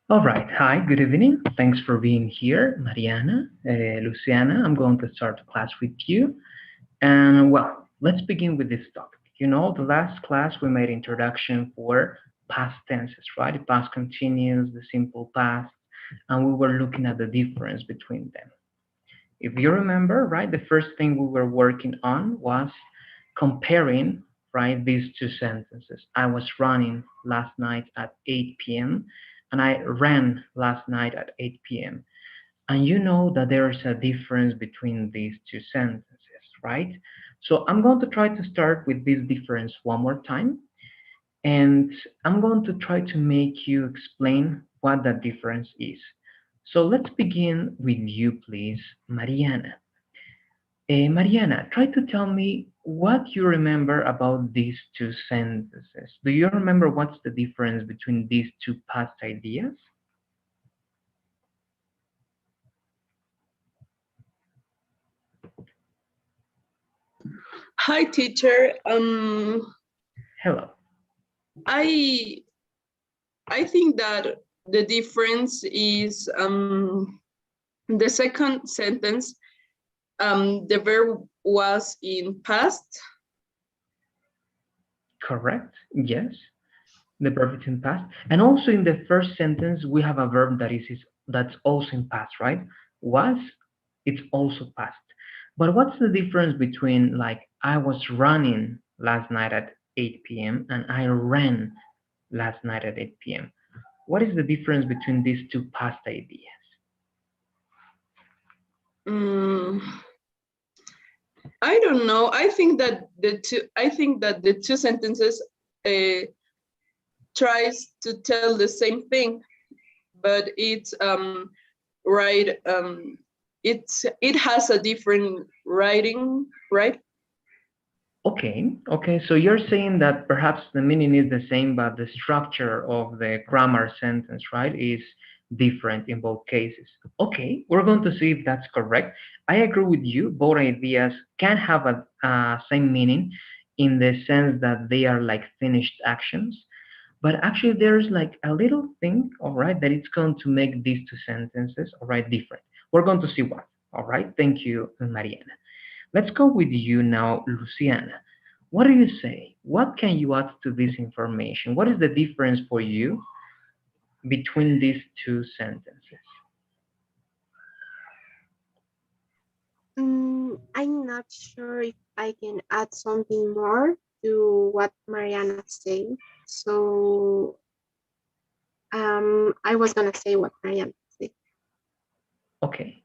All right. Hi, good evening. Thanks for being here, Mariana, Luciana. I'm going to start the class with you. And well, let's begin with this topic. The last class we made introduction for past tenses, right? The past continuous, the simple past, and we were looking at the difference between them. If you remember, right, the first thing we were working on was comparing, right, these two sentences. I was running last night at 8 p.m. and I ran last night at 8 p.m. And you know that there's a difference between these two sentences, right? So I'm going to try to start with this difference one more time. And I'm going to try to make you explain what that difference is. So let's begin with you, please, Mariana. Mariana, try to tell me what you remember about these two sentences. Do you remember what's the difference between these two past ideas? Hi, teacher. Hello. I I think that the difference is the second sentence. The verb was in past. Correct. Yes. The verb is in past. And also in the first sentence, we have a verb that's also in past, right? Was, it's also past. But what's the difference between like I was running last night at 8 p.m. and I ran last night at 8 p.m.? What is the difference between these two past ideas? Mm, I don't know. I think that the two sentences uh, tries to tell the same thing, but it's right. It has a different writing, right? Okay. So you're saying that perhaps the meaning is the same, but the structure of the grammar sentence, right, is different in both cases. Okay, we're going to see if that's correct. I agree with you. Both ideas can have a same meaning in the sense that they are like finished actions, but actually there's like a little thing, all right, that it's going to make these two sentences, all right, different. We're going to see what. All right. Thank you, Mariana. Let's go with you now, Luciana. What do you say? What can you add to this information? What is the difference for you between these two sentences? I'm not sure if I can add something more to what Mariana said. So I was gonna say what Mariana said. Okay.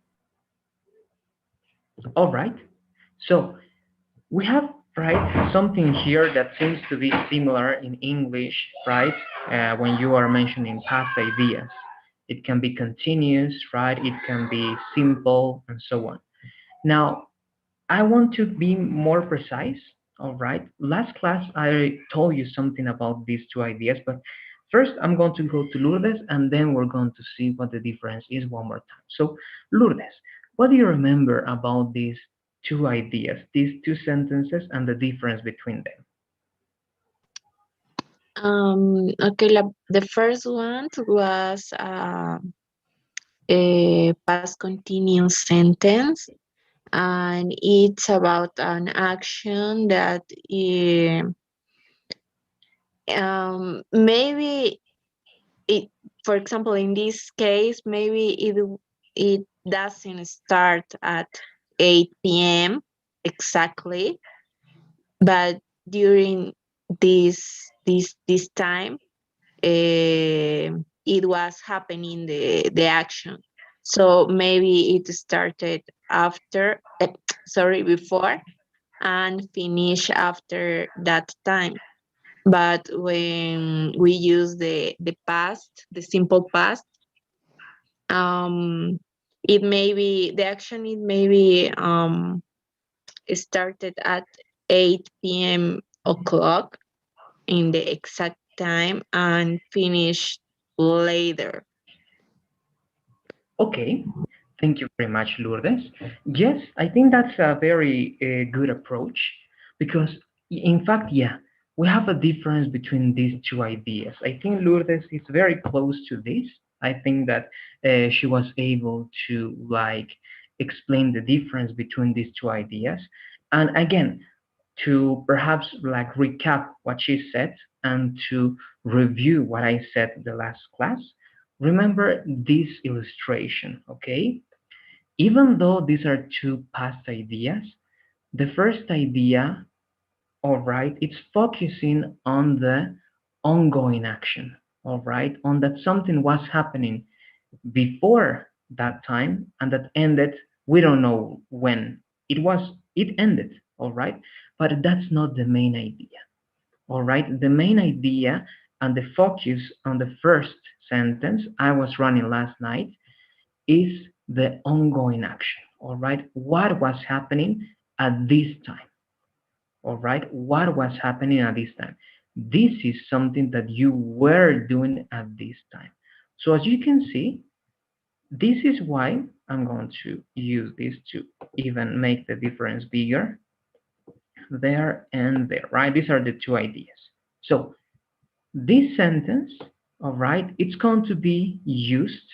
All right. So we have, right, something here that seems to be similar in English, right? When you are mentioning past ideas, it can be continuous, right? It can be simple and so on. Now, I want to be more precise. All right. Last class, I told you something about these two ideas, but first I'm going to go to Lourdes and then we're going to see what the difference is one more time. So, Lourdes, what do you remember about these two ideas, these two sentences, and the difference between them? Okay, the first one was a past continuous sentence, and it's about an action that maybe it, for example, in this case, maybe it doesn't start at 8 p.m. exactly, but during this time it was happening the action, so maybe it started after sorry, before, and finish after that time. But when we use the past, the simple past, um it may be the action, it may be started at 8 p.m. o'clock in the exact time and finish later. Okay. Thank you very much, Lourdes. Yes, I think that's a very good approach because, in fact, yeah, we have a difference between these two ideas. I think Lourdes is very close to this. I think that she was able to like explain the difference between these two ideas. And again, to perhaps like recap what she said and to review what I said the last class, remember this illustration, okay? Even though these are two past ideas, the first idea, all right, it's focusing on the ongoing action, all right, on that something was happening before that time and that ended, we don't know when it ended, all right, but that's not the main idea, all right. The main idea and the focus on the first sentence I was running last night is the ongoing action, all right, what was happening at this time, all right, what was happening at this time. This is something that you were doing at this time. So as you can see, this is why I'm going to use this to even make the difference bigger. There and there, right? These are the two ideas. So this sentence, all right, it's going to be used,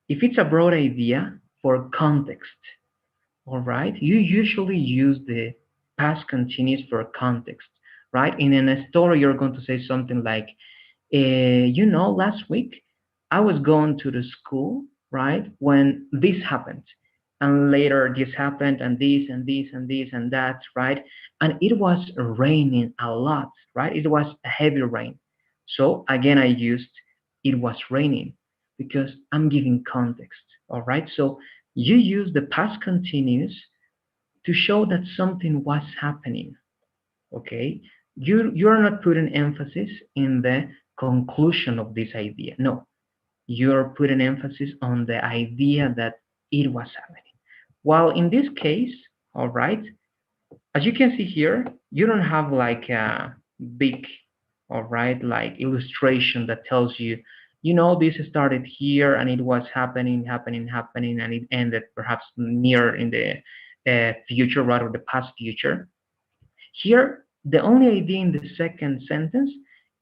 if it's a broad idea, for context, all right? You usually use the past continuous for context, right? In a story, you're going to say something like, you know, last week I was going to the school, right, when this happened. And later this happened, and this, and this, and this, and that, right? And it was raining a lot, right? It was a heavy rain. So again, I used it was raining because I'm giving context, all right? So you use the past continuous to show that something was happening, okay? You're not putting emphasis in the conclusion of this idea. No, you're putting emphasis on the idea that it was happening. While in this case, all right, as you can see here, you don't have like a big, all right, like illustration that tells you, you know, this started here and it was happening, and it ended perhaps near in the future, rather the past future. Here, the only idea in the second sentence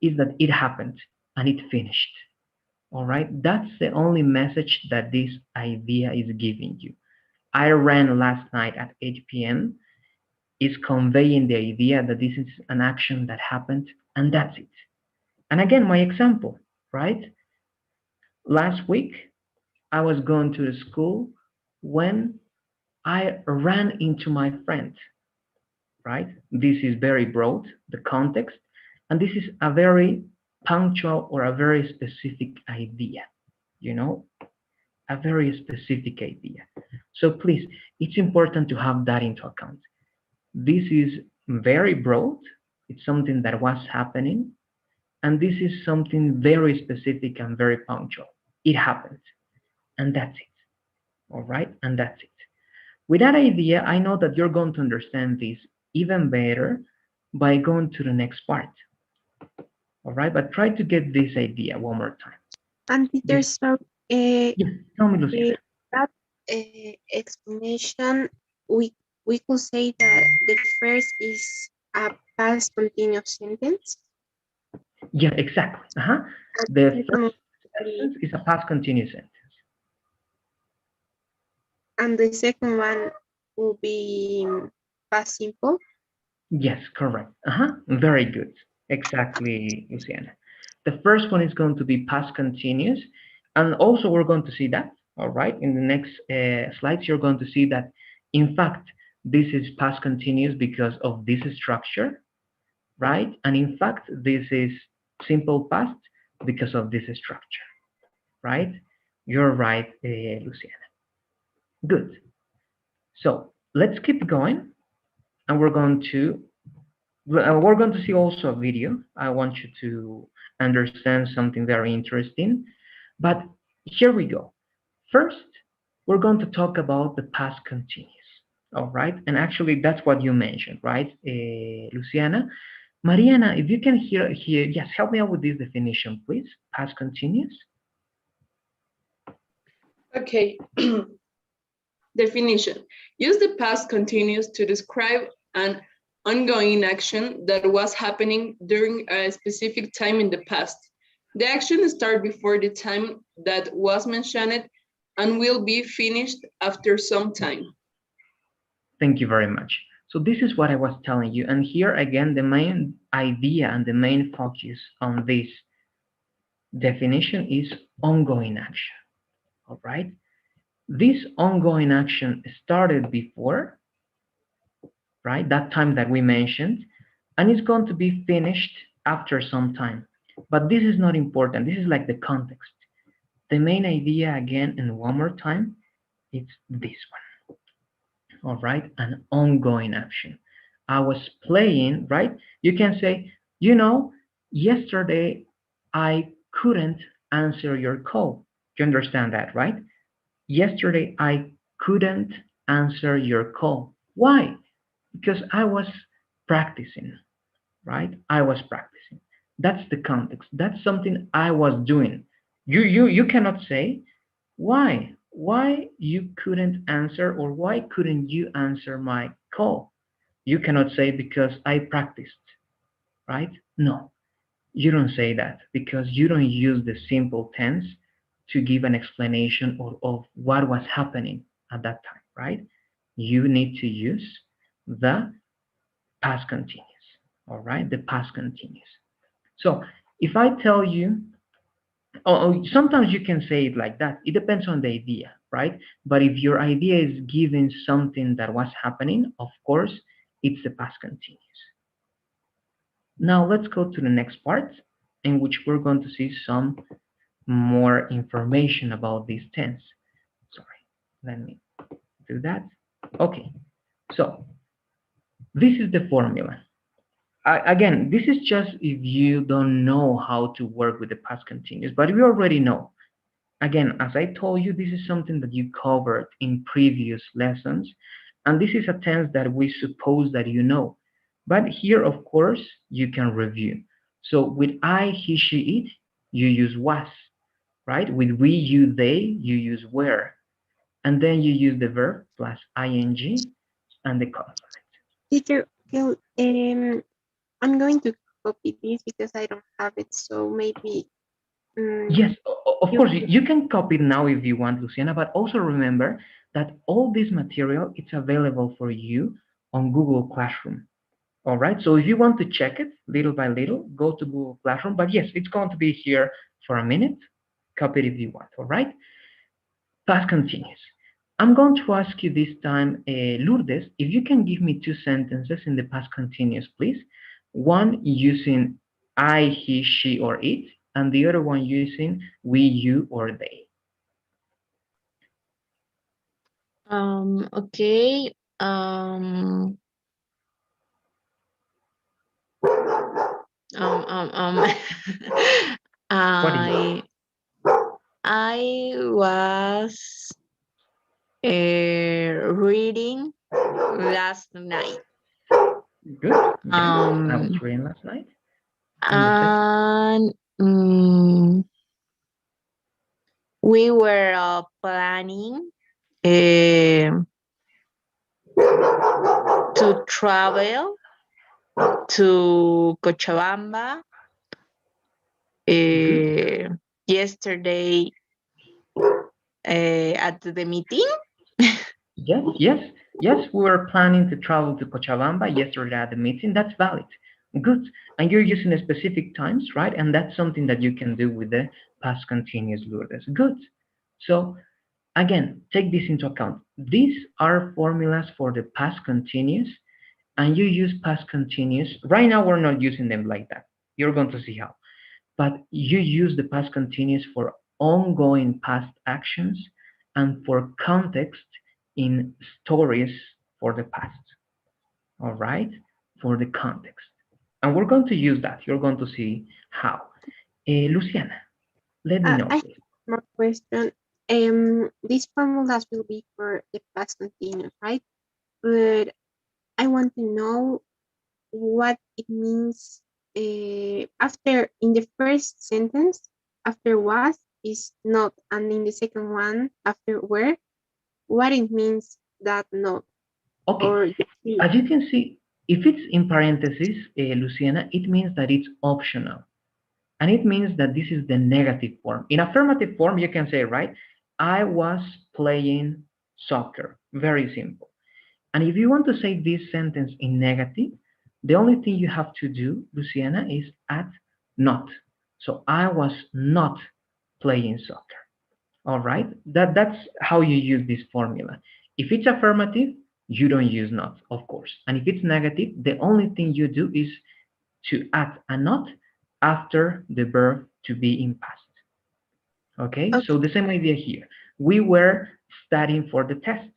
is that it happened and it finished. All right, that's the only message that this idea is giving you. I ran last night at 8 p.m. is conveying the idea that this is an action that happened and that's it. And again, my example, right? Last week, I was going to the school when I ran into my friend, right? This is very broad, the context, and this is a very punctual or a very specific idea, you know, a very specific idea. So please, it's important to have that into account. This is very broad, it's something that was happening, and this is something very specific and very punctual. It happened, and that's it, all right? And that's it. With that idea, I know that you're going to understand this even better by going to the next part. All right, but try to get this idea one more time. And Peter, Yes. so Yeah, tell me, Luciana. with that explanation, we could say that the first is a past continuous sentence. Yeah, exactly. The first sentence is a past continuous sentence. And the second one will be past simple. Yes, correct. Very good. Exactly, Luciana. The first one is going to be past continuous, and also we're going to see that, all right? In the next slides, you're going to see that, in fact, this is past continuous because of this structure, right? And in fact, this is simple past because of this structure, right? You're right, Luciana. Good. So let's keep going, and we're going to see also a video. I want you to understand something very interesting, but here we go. First, we're going to talk about the past continuous, all right? And actually, that's what you mentioned, right, Luciana? Mariana, if you can hear, yes, help me out with this definition, please. Past continuous. Okay. Definition. Use the past continuous to describe an ongoing action that was happening during a specific time in the past. The action starts before the time that was mentioned and will be finished after some time. Thank you very much. So this is what I was telling you. And here again, the main idea and the main focus on this definition is ongoing action. All right. This ongoing action started before, right? That time that we mentioned, and it's going to be finished after some time. But this is not important. This is like the context. The main idea again, and one more time, it's this one. All right, an ongoing action. I was playing, right? You can say, you know, yesterday I couldn't answer your call. You understand that, right? Yesterday I couldn't answer your call. Why? Because I was practicing, right? I was practicing. That's the context. That's something I was doing. You cannot say why. Why you couldn't answer, or why couldn't you answer my call? You cannot say because I practiced, right? No, you don't say that because you don't use the simple tense to give an explanation of what was happening at that time, right? You need to use the past continuous, all right? The past continuous. So if I tell you, sometimes you can say it like that. It depends on the idea, right? But if your idea is giving something that was happening, of course, it's the past continuous. Now let's go to the next part in which we're going to see some more information about this tense. Sorry, let me do that. Okay, so this is the formula. Again, this is just if you don't know how to work with the past continuous, but we already know. Again, as I told you, this is something that you covered in previous lessons, and this is a tense that we suppose that you know. But here, of course, you can review. So with I, he, she, it, you use was, right? With we, you, they, you use were. And then you use the verb plus ing and the complement. Teacher, I'm going to copy this because I don't have it. So maybe. Yes, of course, you can copy it now if you want, Luciana, but also remember that all this material, it's available for you on Google Classroom. All right, so if you want to check it little by little, go to Google Classroom. But yes, it's going to be here for a minute. Copy it if you want, all right? Past continuous. I'm going to ask you this time, Lourdes, if you can give me two sentences in the past continuous, please. One using I, he, she, or it, and the other one using we, you, or they. Okay. I was reading last night. Good. Yes, I was reading last night. And we were planning to travel to Cochabamba yesterday at the meeting. Yes, we were planning to travel to Cochabamba yesterday at the meeting. That's valid. Good. And you're using specific times, right? And that's something that you can do with the past continuous, Lourdes. Good. So again, take this into account. These are formulas for the past continuous, and you use past continuous. Right now, we're not using them like that. You're going to see how. But you use the past continuous for ongoing past actions and for context in stories for the past. All right? For the context. And we're going to use that. You're going to see how. Luciana, let me know, I please. have more question. These formulas will be for the past continuous, right? But I want to know what it means after, in the first sentence, after was is not, and in the second one, after were, what it means that not. Okay, or as you can see, if it's in parentheses, Luciana, it means that it's optional. And it means that this is the negative form. In affirmative form, you can say, right, I was playing soccer. Very simple. And if you want to say this sentence in negative, the only thing you have to do, Luciana, is add not. So I was not playing soccer. All right, that's how you use this formula. If it's affirmative, you don't use not, of course. And if it's negative, the only thing you do is to add a not after the verb to be in past. Okay, Okay. so the same idea here. We were studying for the tests.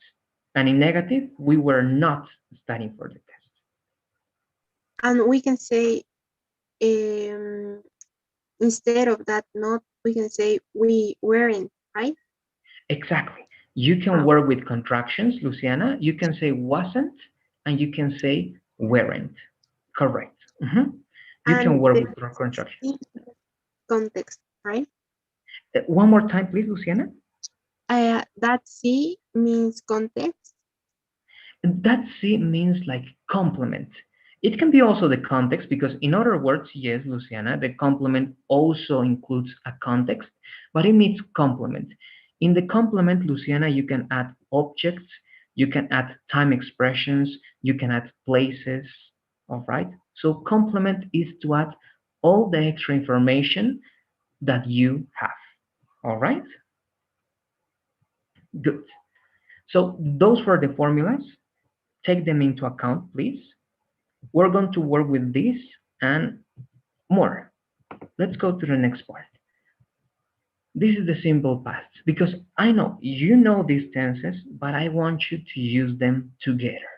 And in negative, we were not studying for the test. And we can say, instead of that not, we can say we weren't, right? Exactly. You can work with contractions, Luciana. You can say wasn't, and you can say weren't. Correct. You can And work the with contractions. context, right? One more time, please, Luciana. That C means context. That C means like complement. It can be also the context because in other words, yes, Luciana, the complement also includes a context, but it means complement. In the complement, Luciana, you can add objects, you can add time expressions, you can add places, all right? So complement is to add all the extra information that you have, all right? Good. So those were the formulas. Take them into account, please. We're going to work with this and more. Let's go to the next part. This is the simple past because I know you know these tenses, but I want you to use them together.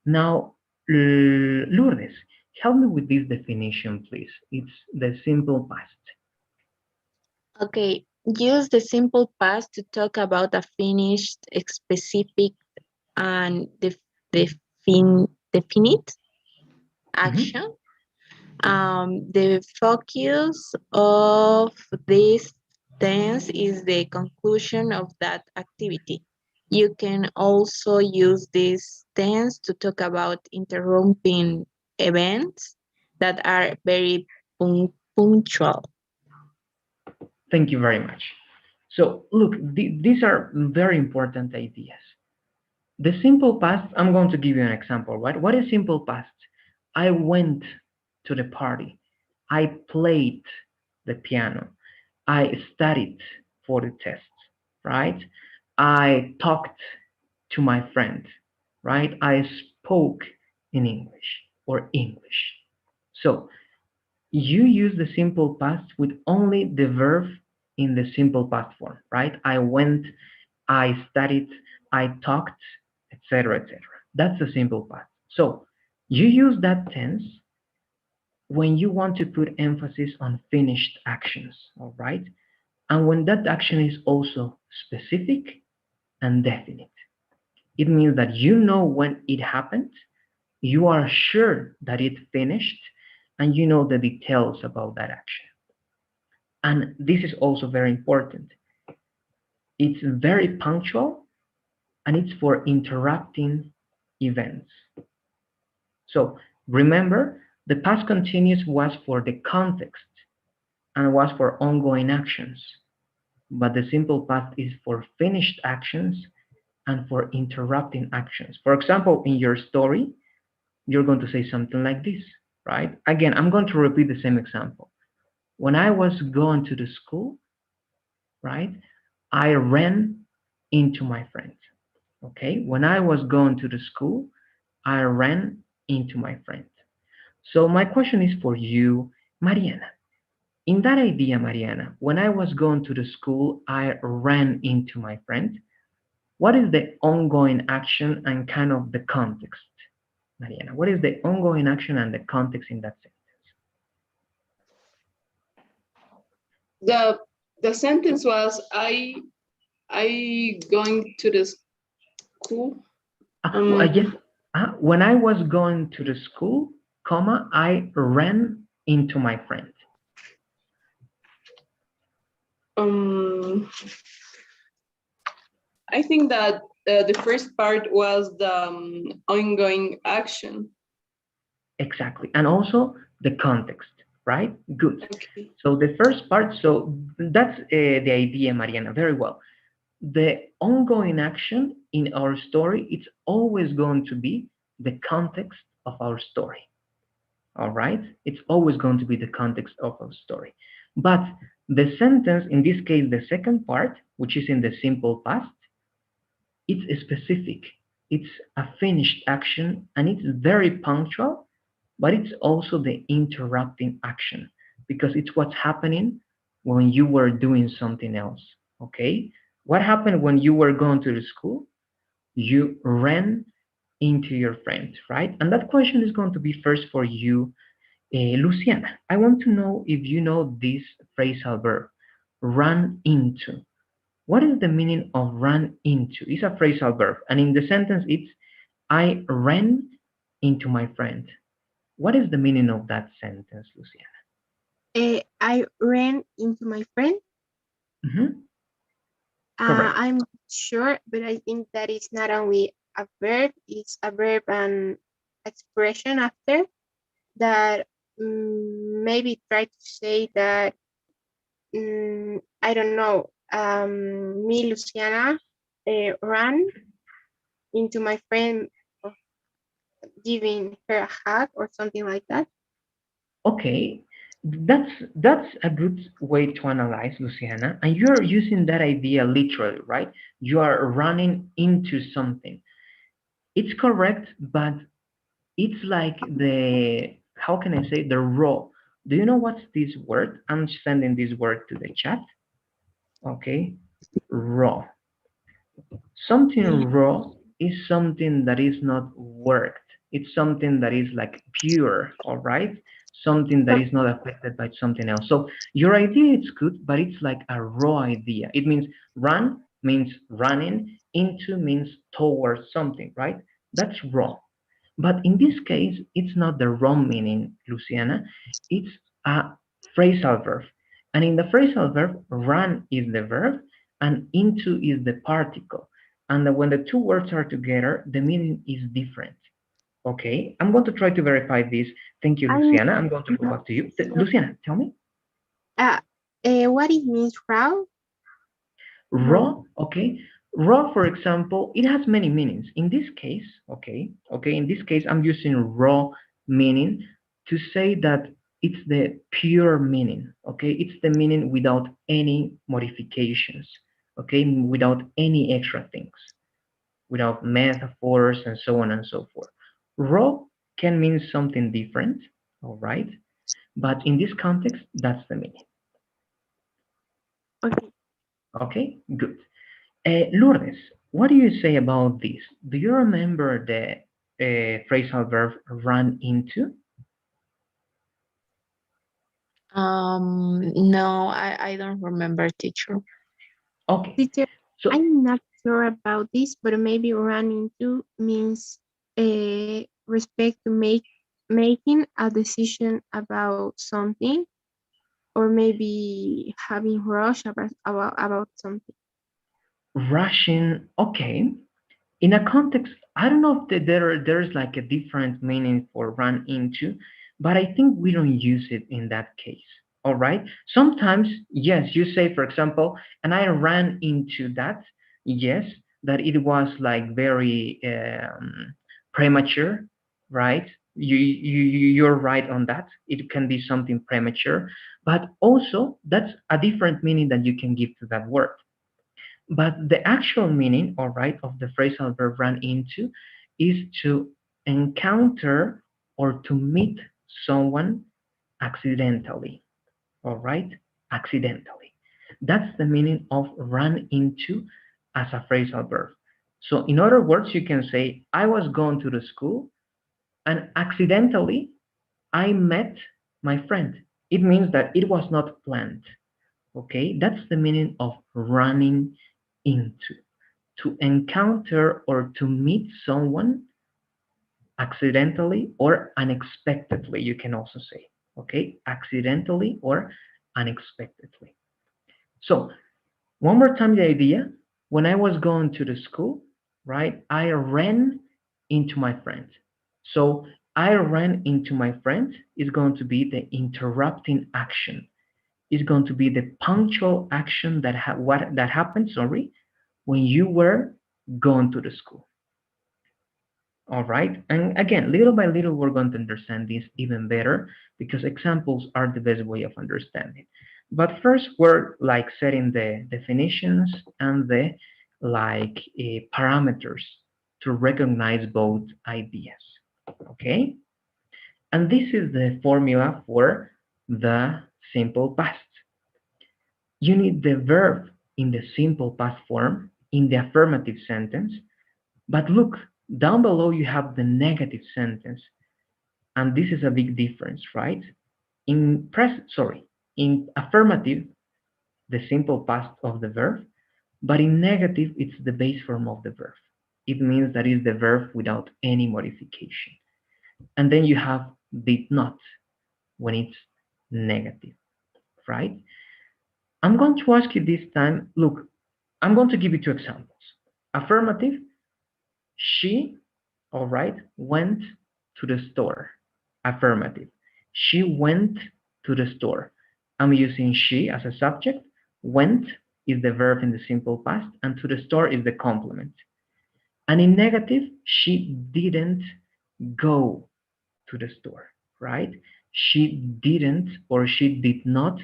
Now, Lourdes, help me with this definition, please. It's the simple past. Okay, use the simple past to talk about a finished, specific, and definite action. The focus of this tense is the conclusion of that activity. You can also use this tense to talk about interrupting events that are very punctual. Thank you very much. So look, these are very important ideas. The simple past, I'm going to give you an example, right? What is simple past? I went to the party. I played the piano. I studied for the test, right? I talked to my friend, right? I spoke in English or English. So you use the simple past with only the verb in the simple past form, right? I went, I studied, I talked, etc., etc. That's the simple past. So you use that tense when you want to put emphasis on finished actions, all right? And when that action is also specific and definite. It means that you know when it happened, you are sure that it finished, and you know the details about that action. And this is also very important. It's very punctual, and it's for interrupting events. So remember, the past continuous was for the context and was for ongoing actions, but the simple past is for finished actions and for interrupting actions. For example, in your story, you're going to say something like this, right? Again, I'm going to repeat the same example. When I was going to the school, right, I ran into my friend. Okay, when I was going to the school, I ran into my friend. So my question is for you, Mariana. In that idea, Mariana, when I was going to the school, I ran into my friend. What is the ongoing action and kind of the context, Mariana? What is the ongoing action and the context in that sentence? The sentence was I going to the school. Yes. When I was going to the school, comma, I ran into my friend. I think that the first part was the ongoing action. Exactly. And also the context, right? Good. Okay. So the first part, so that's the idea, Mariana, very well. The ongoing action in our story, it's always going to be the context of our story. All right? It's always going to be the context of our story. But the sentence, in this case, the second part, which is in the simple past, it's specific. It's a finished action and it's very punctual, but it's also the interrupting action because it's what's happening when you were doing something else. Okay? What happened when you were going to the school? You ran into your friend, right? And that question is going to be first for you, Luciana. I want to know if you know this phrasal verb, run into. What is the meaning of run into? It's a phrasal verb. And in the sentence, it's I ran into my friend. What is the meaning of that sentence, Luciana? I ran into my friend. Mhm. Correct. I'm not sure, but I think that is not only a verb, it's a verb and expression after that. Maybe try to say that, I don't know, me, Luciana, ran into my friend, uh, giving her a hug or something like that. Okay, that's a good way to analyze, Luciana. And you're using that idea literally, right? You are running into something. It's correct, but it's like the, how can I say, the raw. Do you know what's this word? I'm sending this word to the chat. Okay, raw. Yeah. Something raw is something that is not worked. It's something that is like pure, all right? Something that is not affected by something else. So your idea is good, but it's like a raw idea. It means run means running, into means towards something, right? That's raw. But in this case, it's not the raw meaning, Luciana. It's a phrasal verb. And in the phrasal verb, run is the verb and into is the particle. And when the two words are together, the meaning is different. Okay, I'm going to try to verify this. Thank you, I'm Luciana. I'm going to go not back to you. sure. Luciana, tell me. Uh, what it means raw? Raw. Raw, okay. Raw, for example, it has many meanings. In this case, in this case, I'm using raw meaning to say that it's the pure meaning, okay? It's the meaning without any modifications, okay? Without any extra things, without metaphors and so on and so forth. Raw can mean something different, all right? But in this context, that's the meaning. Okay. Okay, good. Lourdes, what do you say about this? Do you remember the phrasal verb run into? No, I don't remember, teacher. Okay, Teacher, so I'm not sure about this, but maybe run into means respect to making a decision about something, or maybe having rush about something. rushing, okay. In a context, I don't know if there's like a different meaning for run into, but I think we don't use it in that case. All right. Sometimes, yes, you say, for example, and I ran into that. Yes, that it was like very premature, right? You're right on that. It can be something premature, but also that's a different meaning that you can give to that word. But the actual meaning, all right, of the phrasal verb run into is to encounter or to meet someone accidentally, all right? Accidentally. That's the meaning of run into as a phrasal verb. So in other words, you can say, I was going to the school and accidentally I met my friend. It means that it was not planned. Okay, that's the meaning of running into. To encounter or to meet someone accidentally or unexpectedly, you can also say. Okay, accidentally or unexpectedly. So, one more time, the idea, when I was going to the school, right, I ran into my friend. So, I ran into my friend is going to be the interrupting action. Is going to be the punctual action that happened, sorry, when you were going to the school. All right, and again, little by little, we're going to understand this even better because examples are the best way of understanding. But first, we're like setting the definitions and the like parameters to recognize both ideas. Okay, and this is the formula for the simple past. You need the verb in the simple past form in the affirmative sentence, but look, down below you have the negative sentence, and this is a big difference, right? In affirmative, the simple past of the verb, but in negative, it's the base form of the verb. It means that is the verb without any modification. And then you have did not when it's negative, right? I'm going to ask you this time, look, I'm going to give you two examples. Affirmative, she, all right, went to the store. Affirmative. She went to the store. I'm using she as a subject. Went is the verb in the simple past, and to the store is the complement. And in negative, she didn't go to the store, right? She didn't or she did not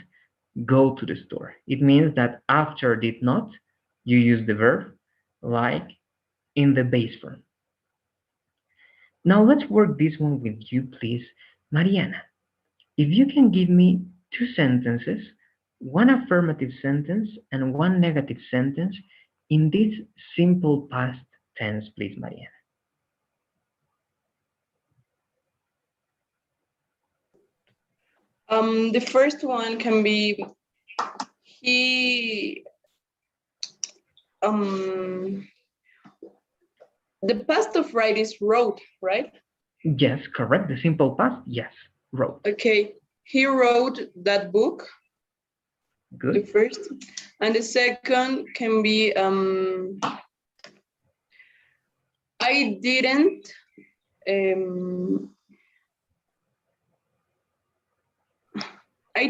go to the store. It means that after did not, you use the verb like in the base form. Now let's work this one with you, please. Mariana, if you can give me two sentences, one affirmative sentence and one negative sentence in this simple past tense, please, Mariana. The first one can be he, the past of write is wrote, right? Yes, correct. The simple past, yes, wrote. Okay, he wrote that book. Good. The first. And the second can be, I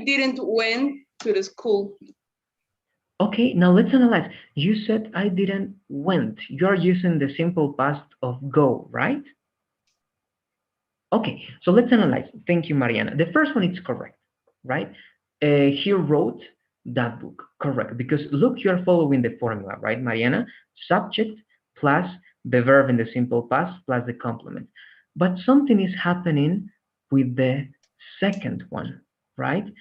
didn't went to the school. Okay, now let's analyze. You said I didn't went. You're using the simple past of go, right? Okay, so let's analyze. Thank you, Mariana. The first one is correct, right? He wrote that book, correct? Because look, you're following the formula, right, Mariana? Subject plus the verb in the simple past plus the complement. But something is happening with the second one, right?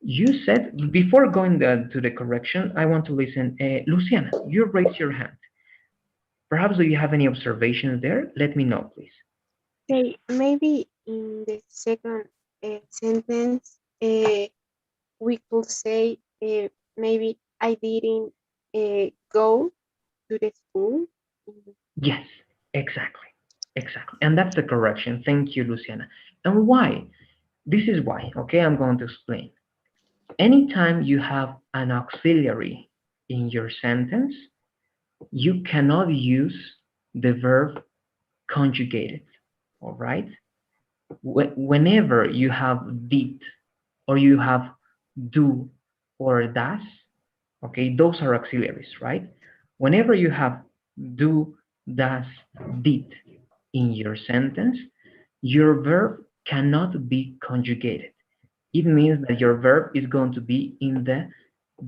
You said, before going to the correction, I want to listen. Luciana, you raised your hand. Perhaps do you have any observations there? Let me know, please. Okay, maybe in the second sentence, we could say maybe I didn't go to the school. Yes, exactly. Exactly. And that's the correction. Thank you, Luciana. And why? This is why, okay? I'm going to explain. Anytime you have an auxiliary in your sentence, you cannot use the verb conjugated, all right? Whenever you have did or you have do or does, okay, those are auxiliaries, right? Whenever you have do, does, did in your sentence, your verb cannot be conjugated. It means that your verb is going to be in the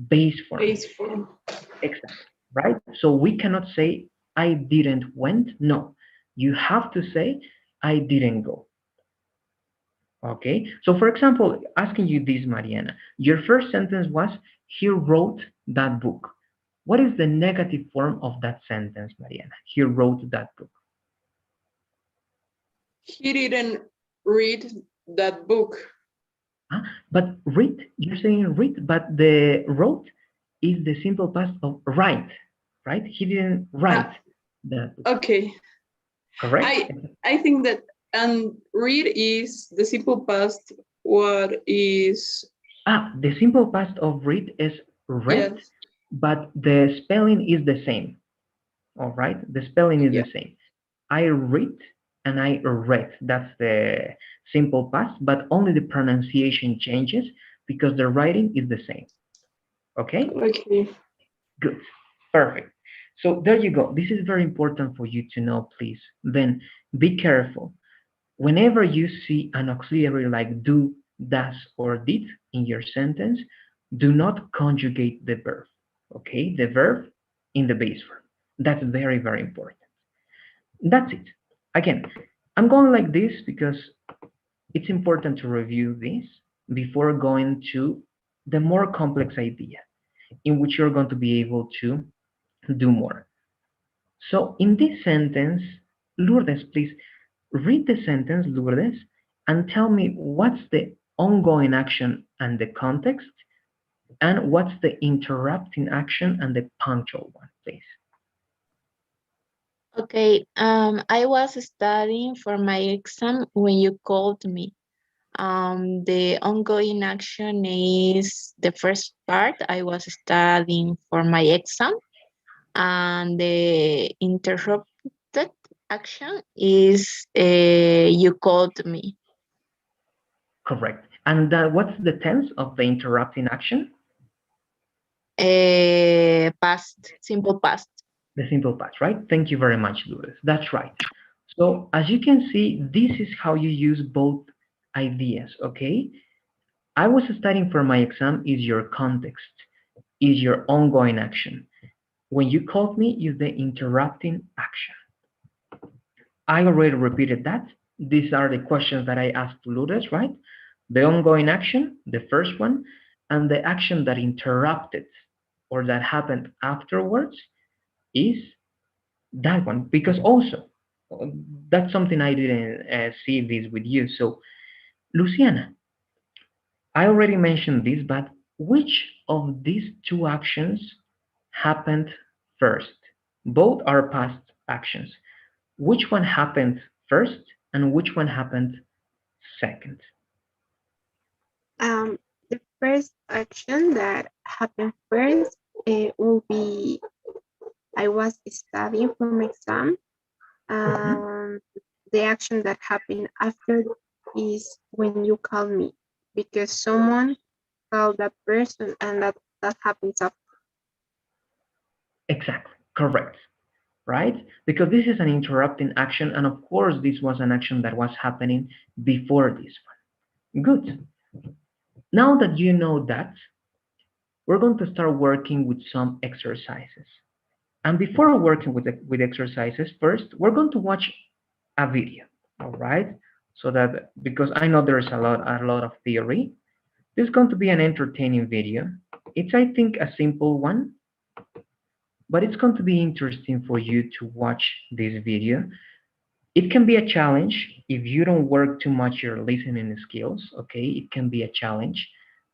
base form. Base form. Exactly, right? So we cannot say I didn't went. No, you have to say I didn't go. Okay, so for example, asking you this, Mariana, your first sentence was he wrote that book. What is the negative form of that sentence, Mariana? He wrote that book. He didn't read that book. Huh? But read, you're saying read, but the wrote is the simple past of write, right? He didn't write that book. Okay. Correct? I think that read is the simple past. What is? The simple past of read is read, Yes. but the spelling is the same. All right, the spelling is the same. I read and I read. That's the simple past, but only the pronunciation changes because the writing is the same. Okay? Okay. Good. Perfect. So there you go. This is very important for you to know, please. Then be careful. Whenever you see an auxiliary like do, does, or did in your sentence, do not conjugate the verb. Okay? The verb in the base form. That's very, very important. That's it. Again, I'm going like this because it's important to review this before going to the more complex idea in which you're going to be able to do more. So in this sentence, Lourdes, please read the sentence, Lourdes, and tell me what's the ongoing action and the context, and what's the interrupting action and the punctual one, please. Okay, I was studying for my exam when you called me. The ongoing action is the first part. I was studying for my exam, and the interrupted action is you called me. Correct. And what's the tense of the interrupting action? Past, simple past. The simple past, right? Thank you very much, Lourdes. That's right. So as you can see, this is how you use both ideas, okay? I was studying for my exam is your context, is your ongoing action. When you called me is the interrupting action. I already repeated that. These are the questions that I asked Lourdes, right? The ongoing action, the first one, and the action that interrupted or that happened afterwards is that one, because also that's something I didn't see this with you. So Luciana, I already mentioned this, but which of these two actions happened first? Both are past actions. Which one happened first and which one happened second? The first action that happened first will be I was studying for my exam. The action that happened after is when you call me, because someone called that person and that happens after. Exactly, correct, right? Because this is an interrupting action, and of course, this was an action that was happening before this one. Good. Now that you know that, we're going to start working with some exercises. And before working with exercises, first, we're going to watch a video, all right? So that, because I know there's a lot of theory, this is going to be an entertaining video. It's, I think, a simple one, but it's going to be interesting for you to watch this video. It can be a challenge if you don't work too much your listening skills, okay? It can be a challenge,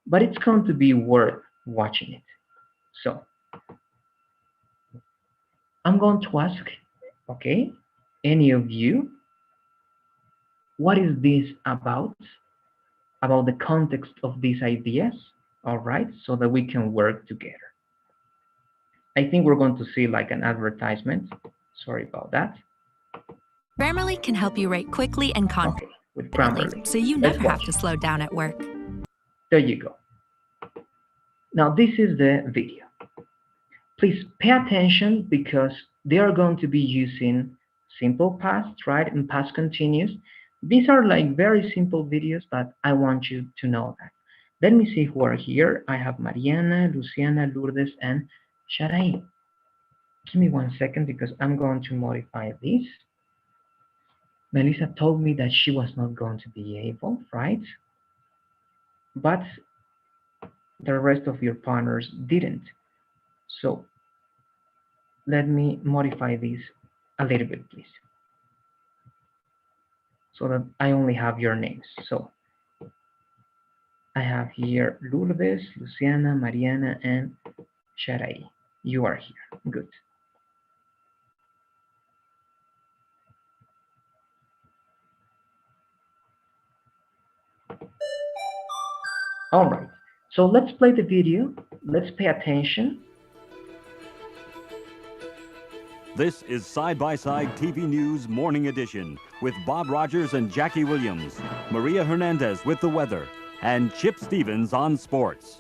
but it's going to be worth watching it. So I'm going to ask, okay, any of you, what is this about the context of these ideas, all right, so that we can work together. I think we're going to see like an advertisement. Sorry about that. Grammarly can help you write quickly and confidently, Okay, with Grammarly. so you Let's never have watch. to slow down at work. There you go. Now this is the video. Please pay attention because they are going to be using simple past, right, and past continuous. These are like very simple videos, but I want you to know that. Let me see who are here. I have Mariana, Luciana, Lourdes, and Sharai. Give me 1 second because I'm going to modify this. Melissa told me that she was not going to be able, right? But the rest of your partners didn't. So let me modify this a little bit, please, so that I only have your names. So I have here Lourdes, Luciana, Mariana, and Sharai. You are here. Good. All right. So let's play the video. Let's pay attention. This is Side by Side TV News Morning Edition with Bob Rogers and Jackie Williams, Maria Hernandez with the weather, and Chip Stevens on sports.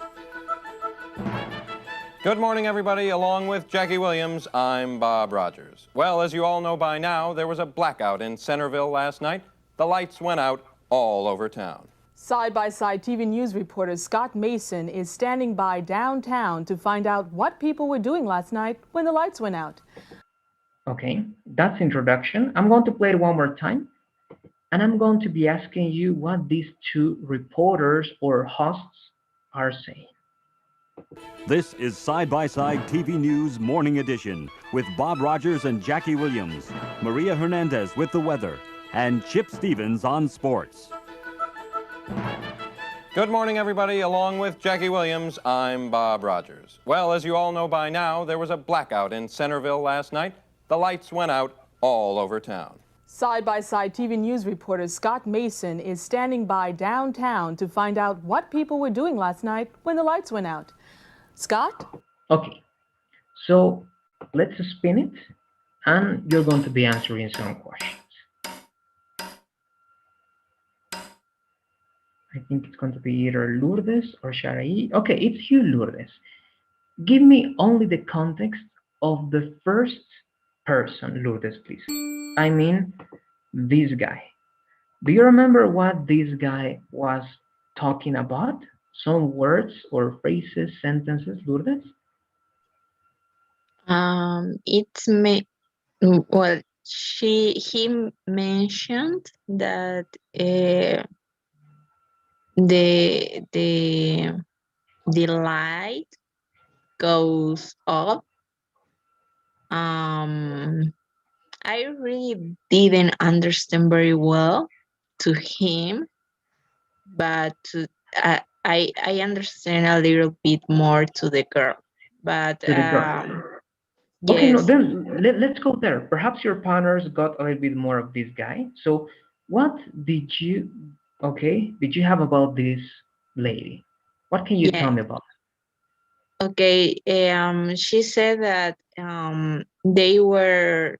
Good morning, everybody. Along with Jackie Williams, I'm Bob Rogers. Well, as you all know by now, there was a blackout in Centerville last night. The lights went out all over town. Side-by-side TV News reporter Scott Mason is standing by downtown to find out what people were doing last night when the lights went out. Okay, that's introduction. I'm going to play it one more time. And I'm going to be asking you what these two reporters or hosts are saying. This is Side by Side TV News Morning Edition with Bob Rogers and Jackie Williams, Maria Hernandez with the weather, and Chip Stevens on sports. Good morning, everybody. Along with Jackie Williams, I'm Bob Rogers. Well, as you all know by now, there was a blackout in Centerville last night. The lights went out all over town. Side-by-side TV News reporter Scott Mason is standing by downtown to find out what people were doing last night when the lights went out. Scott? Okay, so let's spin it, and you're going to be answering some questions. I think it's going to be either Lourdes or Sharai. Okay, it's you, Lourdes. Give me only the context of the first person, Lourdes, please. I mean, this guy. Do you remember what this guy was talking about? Some words or phrases, sentences, Lourdes? It's me. Well, he mentioned that the light goes up. I really didn't understand very well to him, but I understand a little bit more to the girl. But To the girl. Okay, no, yes. then let's go there. Perhaps your partners got a little bit more of this guy. So what did you have about this lady? What can you Yeah. tell me about? Okay, she said that they were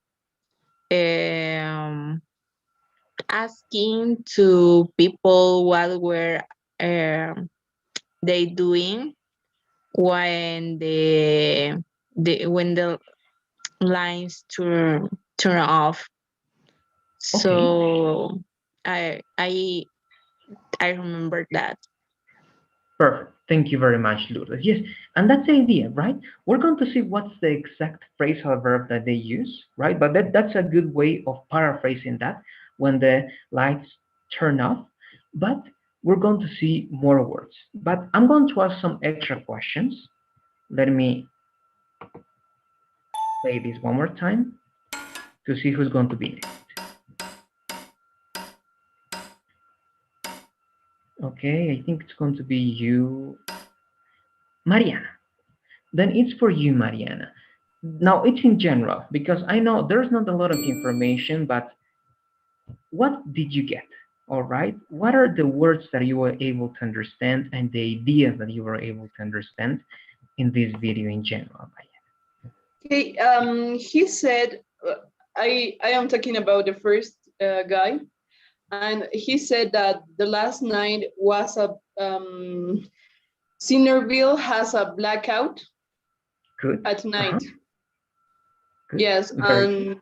asking to people what were they doing when when the lines turn off. So I remember that. Perfect. Thank you very much, Lourdes. Yes, and that's the idea, right? We're going to see what's the exact phrasal verb that they use, right? But that's a good way of paraphrasing that when the lights turn off. But we're going to see more words. But I'm going to ask some extra questions. Let me play this one more time to see who's going to be next. Okay, I think it's going to be you, Mariana. Then it's for you, Mariana. Now it's in general, because I know there's not a lot of information, but what did you get? All right, what are the words that you were able to understand and the ideas that you were able to understand in this video in general, Mariana? Okay, he said, I am talking about the first guy. And he said that the last night was a Centerville has a blackout. Good. At night. Good. Yes, and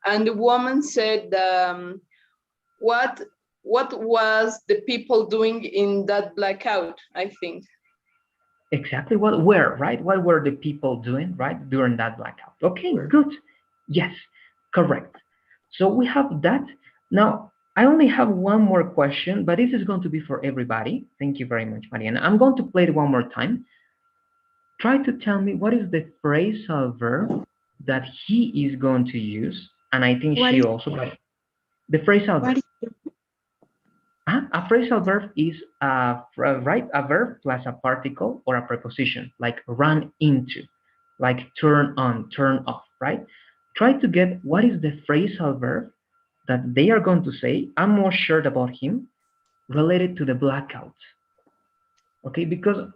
the woman said, what was the people doing in that blackout? I think. Exactly. What were the people doing, right, during that blackout? Okay, good. Yes, correct. So we have that. Now, I only have one more question, but this is going to be for everybody. Thank you very much, Mariana. I'm going to play it one more time. Try to tell me what is the phrasal verb that he is going to use, and I think she also, but the phrasal verb. A phrasal verb is a verb plus a particle or a preposition, like run into, like turn on, turn off, right? Try to get what is the phrasal verb that they are going to say. I'm more sure about him related to the blackout. Okay, because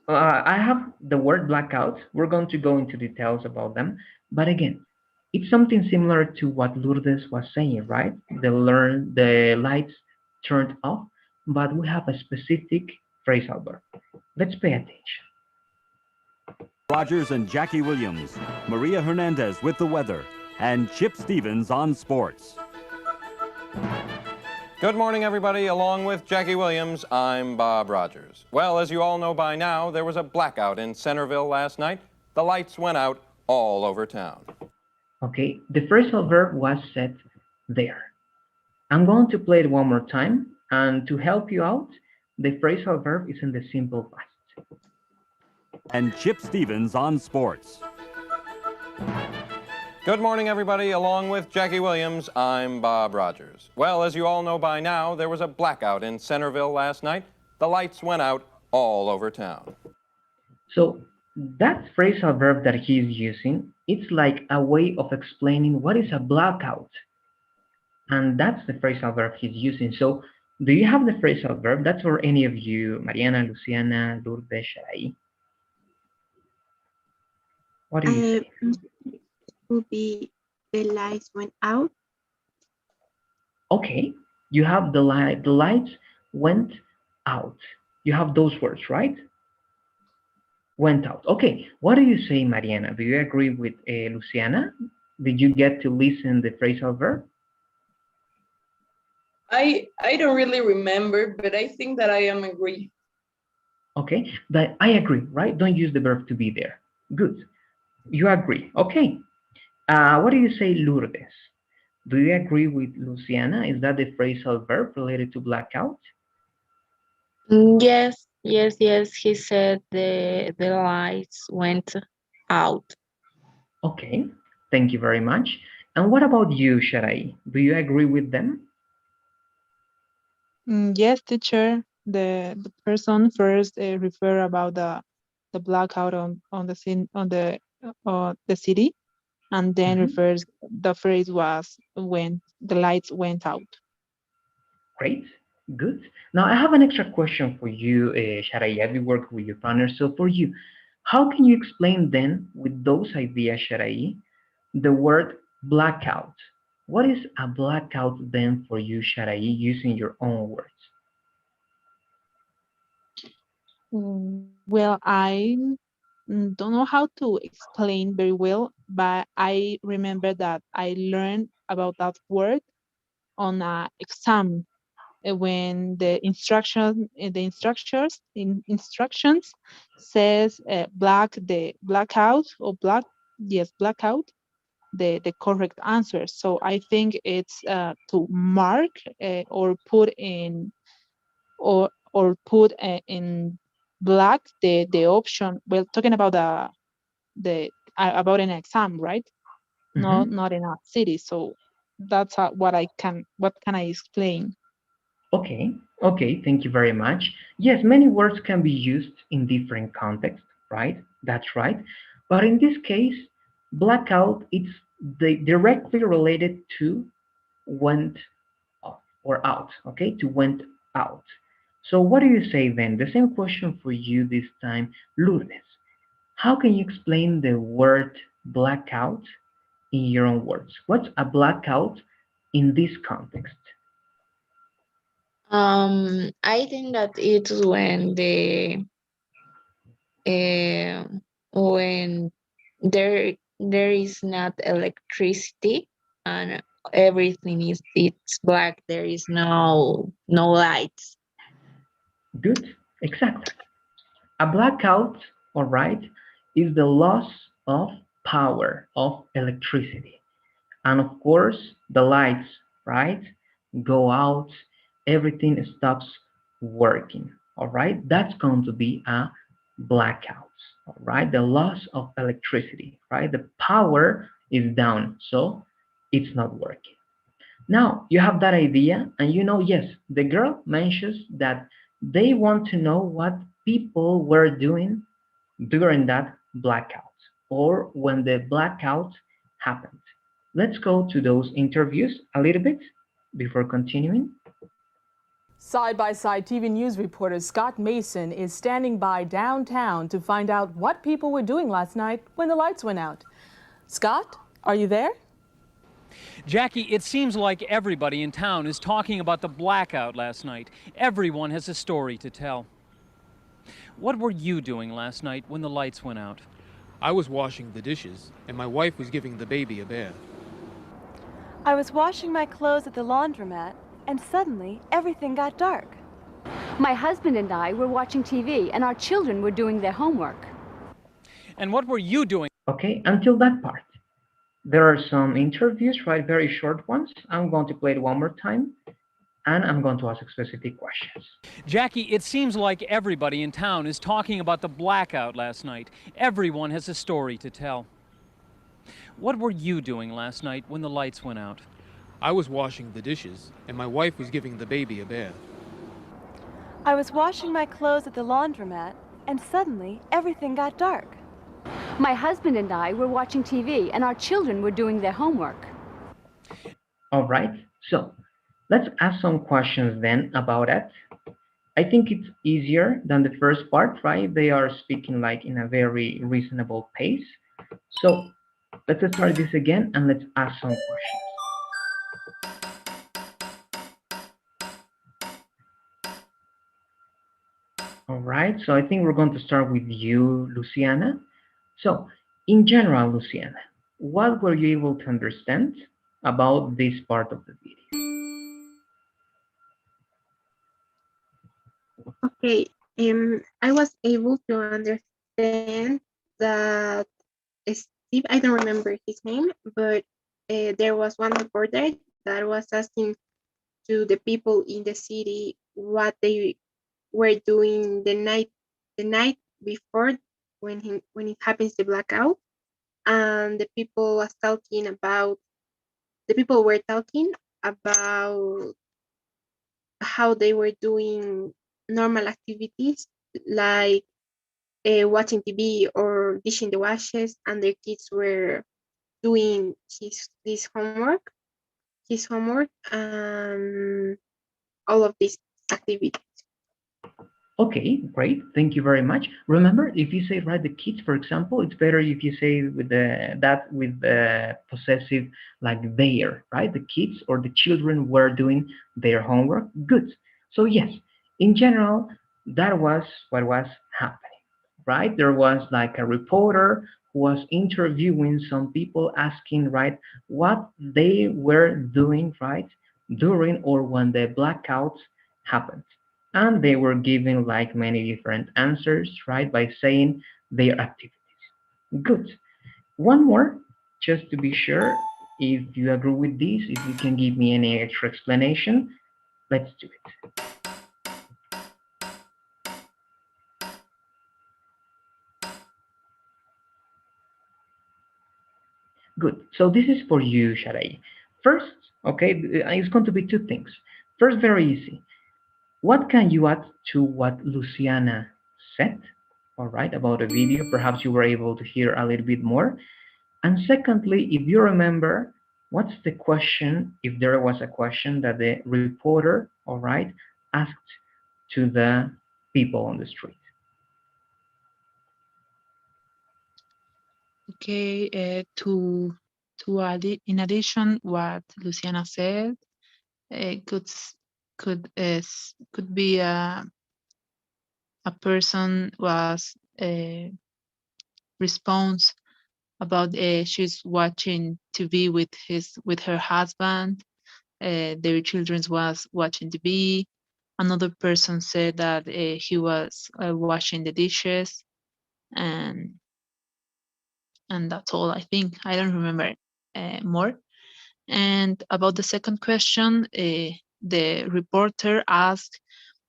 I have the word blackout. We're going to go into details about them. But again, It's something similar to what Lourdes was saying, right? The lights turned off, but we have a specific phrasal verb. Let's pay attention. Rogers and Jackie Williams, Maria Hernandez with the weather, and Chip Stevens on sports. Good morning, everybody. Along with Jackie Williams, I'm Bob Rogers. Well, as you all know by now, there was a blackout in Centerville last night. The lights went out all over town. Okay, the phrasal verb was set there. I'm going to play it one more time, and to help you out, the phrasal verb is in the simple past. And Chip Stevens on sports. Good morning, everybody. Along with Jackie Williams, I'm Bob Rogers. Well, as you all know by now, there was a blackout in Centerville last night. The lights went out all over town. So that phrasal verb that he's using, it's like a way of explaining what is a blackout. And that's the phrasal verb he's using. So do you have the phrasal verb? That's for any of you, Mariana, Luciana, Lourdes, Sharai. What do you say? It will be the lights went out. Okay, you have the lights went out. You have those words, right? Went out. Okay, what do you say, Mariana? Do you agree with Luciana? Did you get to listen the phrasal verb? I don't really remember, but I think that I am agree. Okay, but I agree, right? Don't use the verb to be there. Good. You agree. Okay. What do you say, Lourdes? Do you agree with Luciana? Is that the phrasal verb related to blackout? Yes. He said the lights went out. Okay, thank you very much. And what about you, Sharai? Do you agree with them? Yes, teacher. The person first refer about the blackout on the scene on the city, and then refers the phrase was when the lights went out. Great, good. Now I have an extra question for you, Sharai. I've been working with your partner. So for you, how can you explain then with those ideas, Sharai, the word blackout? What is a blackout then for you, Sharai, using your own words? Well, I don't know how to explain very well, but I remember that I learned about that word on an exam when the instructions says blackout the correct answer. So I think it's to mark or put in black the option. Well, talking about about an exam, right? No, not in a city. So that's what can I explain? Okay, thank you very much. Yes, many words can be used in different contexts, right? That's right. But in this case, blackout, it's directly related to went off or out, okay? To went out. So what do you say then? The same question for you this time, Lourdes. How can you explain the word blackout in your own words? What's a blackout in this context? I think that it's when when there is not electricity and everything it's black. There is no lights. Good, exactly. A blackout, all right, is the loss of power, of electricity. And of course, the lights, right, go out, everything stops working, all right? That's going to be a blackout, all right? The loss of electricity, right? The power is down, so it's not working. Now, you have that idea, and you know, yes, the girl mentions that they want to know what people were doing during that blackout or when the blackout happened. Let's go to those interviews a little bit before continuing. Side-by-side TV news reporter Scott Mason is standing by downtown to find out what people were doing last night when the lights went out. Scott, Are you there? Jackie, it seems like everybody in town is talking about the blackout last night. Everyone has a story to tell. What were you doing last night when the lights went out? I was washing the dishes, and my wife was giving the baby a bath. I was washing my clothes at the laundromat, and suddenly everything got dark. My husband and I were watching TV, and our children were doing their homework. And what were you doing? Okay, until that part. There are some interviews, right? Very short ones. I'm going to play it one more time, and I'm going to ask specific questions. Jackie, it seems like everybody in town is talking about the blackout last night. Everyone has a story to tell. What were you doing last night when the lights went out? I was washing the dishes, and my wife was giving the baby a bath. I was washing my clothes at the laundromat, and suddenly everything got dark. My husband and I were watching TV, and our children were doing their homework. All right, so let's ask some questions then about it. I think it's easier than the first part, right? They are speaking like in a very reasonable pace. So let's start this again and let's ask some questions. All right, so I think we're going to start with you, Luciana. So, in general, Luciana, what were you able to understand about this part of the video? Okay, I was able to understand that Steve, I don't remember his name, but there was one reporter that was asking to the people in the city what they were doing the night before when it happens the blackout, and the people were talking about how they were doing normal activities like watching TV or dishing the washes, and their kids were doing his homework and all of these activities. Okay, great. Thank you very much. Remember, if you say right the kids, for example, it's better if you say with the possessive like their, right? The kids or the children were doing their homework. Good. So yes, in general, that was what was happening, right? There was like a reporter who was interviewing some people, asking, right, what they were doing, right, during or when the blackouts happened. And they were giving like many different answers, right, by saying their activities. Good. One more, just to be sure, if you agree with this, if you can give me any extra explanation, let's do it. Good. So this is for you, Sharai. First, okay, it's going to be two things. First, very easy. What can you add to what Luciana said, all right, about a video? Perhaps you were able to hear a little bit more. And secondly, if you remember, what's the question, if there was a question that the reporter, all right, asked to the people on the street? Okay, in addition, what Luciana said, could be a person was response about she's watching TV with her husband. Their children was watching TV. Another person said that he was washing the dishes, and that's all. I think I don't remember more. And about the second question, the reporter asked,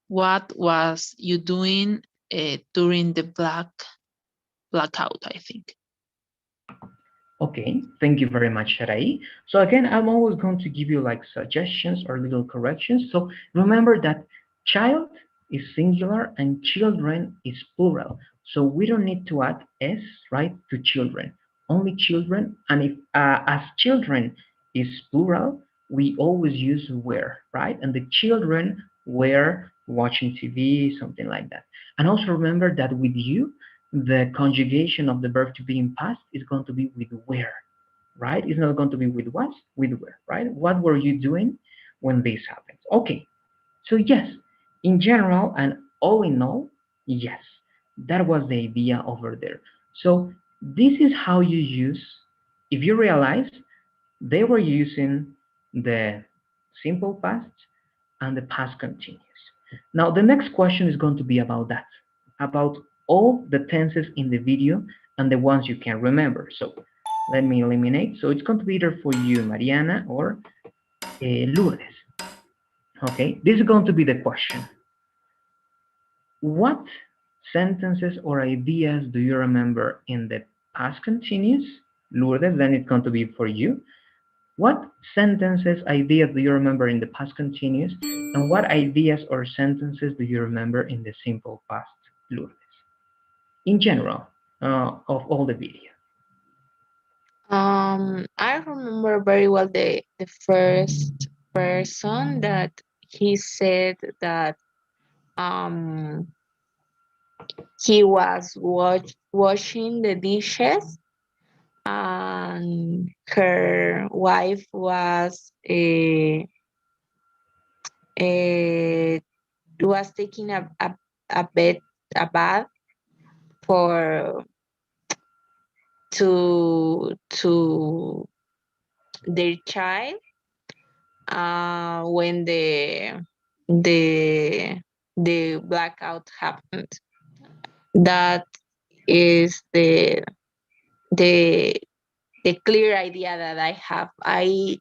what was you doing during the blackout, I think. Okay, thank you very much, Sharai. So again, I'm always going to give you like suggestions or little corrections. So remember that child is singular and children is plural. So we don't need to add s, right, to children, only children. And if as children is plural, we always use were, right? And the children were watching TV, something like that. And also remember that with you, the conjugation of the verb to be in past is going to be with were. right? It's not going to be with what, with where, right? What were you doing when this happened? Okay, so yes, in general and all in all, yes, that was the idea over there. So this is how you use, if you realize they were using the simple past and the past continuous. Now the next question is going to be about that, about all the tenses in the video and the ones you can remember. So let me eliminate. So it's going to be either for you, Mariana, or Lourdes. Okay, this is going to be the question. What sentences or ideas do you remember in the past continuous? Lourdes, then it's going to be for you. What sentences, ideas do you remember in the past continuous? And what ideas or sentences do you remember in the simple past, Lourdes? In general, of all the video. I remember very well the first person that he said that he was washing the dishes and her wife was taking a bath for to their child when the blackout happened. That is the clear idea that I have. I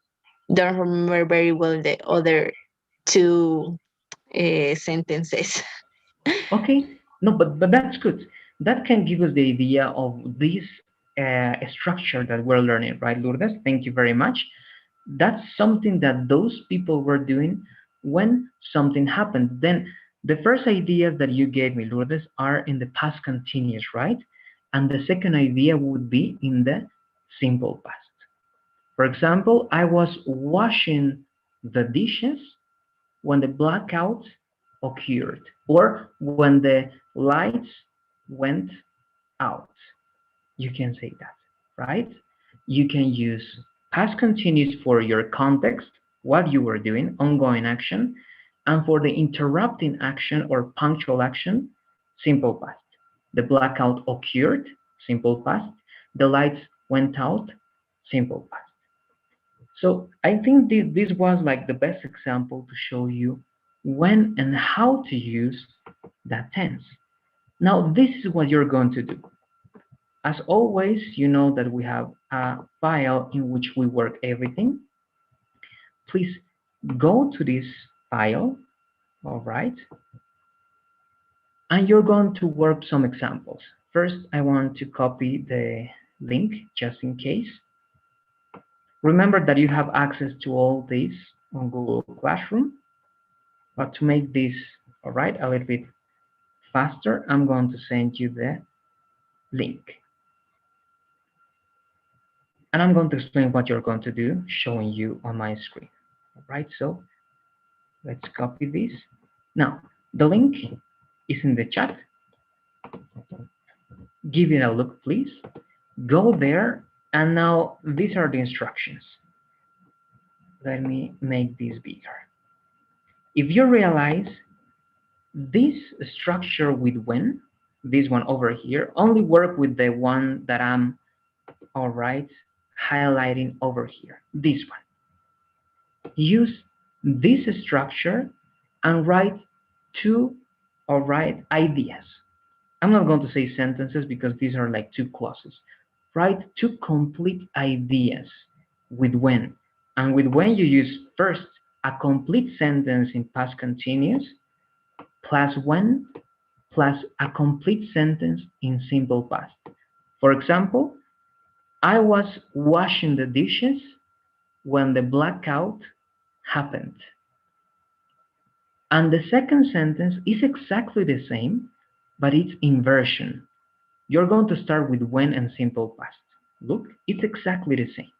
don't remember very well the other two sentences. Okay, no, but that's good. That can give us the idea of this structure that we're learning, right, Lourdes? Thank you very much. That's something that those people were doing when something happened. Then the first ideas that you gave me, Lourdes, are in the past continuous, right? And the second idea would be in the simple past. For example, I was washing the dishes when the blackout occurred, or when the lights went out. You can say that, right? You can use past continuous for your context, what you were doing, ongoing action, and for the interrupting action or punctual action, simple past. The blackout occurred, simple past. The lights went out, simple past. So I think this was like the best example to show you when and how to use that tense. Now, this is what you're going to do. As always, you know that we have a file in which we work everything. Please go to this file, all right? And you're going to work some examples. First, I want to copy the link just in case. Remember that you have access to all this on Google Classroom. But to make this, all right, a little bit faster, I'm going to send you the link. And I'm going to explain what you're going to do, showing you on my screen. All right, so let's copy this. Now, the link is in the chat. Give it a look, please. Go there, and now these are the instructions. Let me make this bigger. If you realize this structure with when, this one over here, only work with the one that I'm, all right, highlighting over here, this one. Use this structure and write two, all right, ideas. I'm not going to say sentences because these are like two clauses. Write two complete ideas with when. And with when you use first a complete sentence in past continuous plus when plus a complete sentence in simple past. For example, I was washing the dishes when the blackout happened. And the second sentence is exactly the same, but it's inversion. You're going to start with when and simple past. Look, it's exactly the same.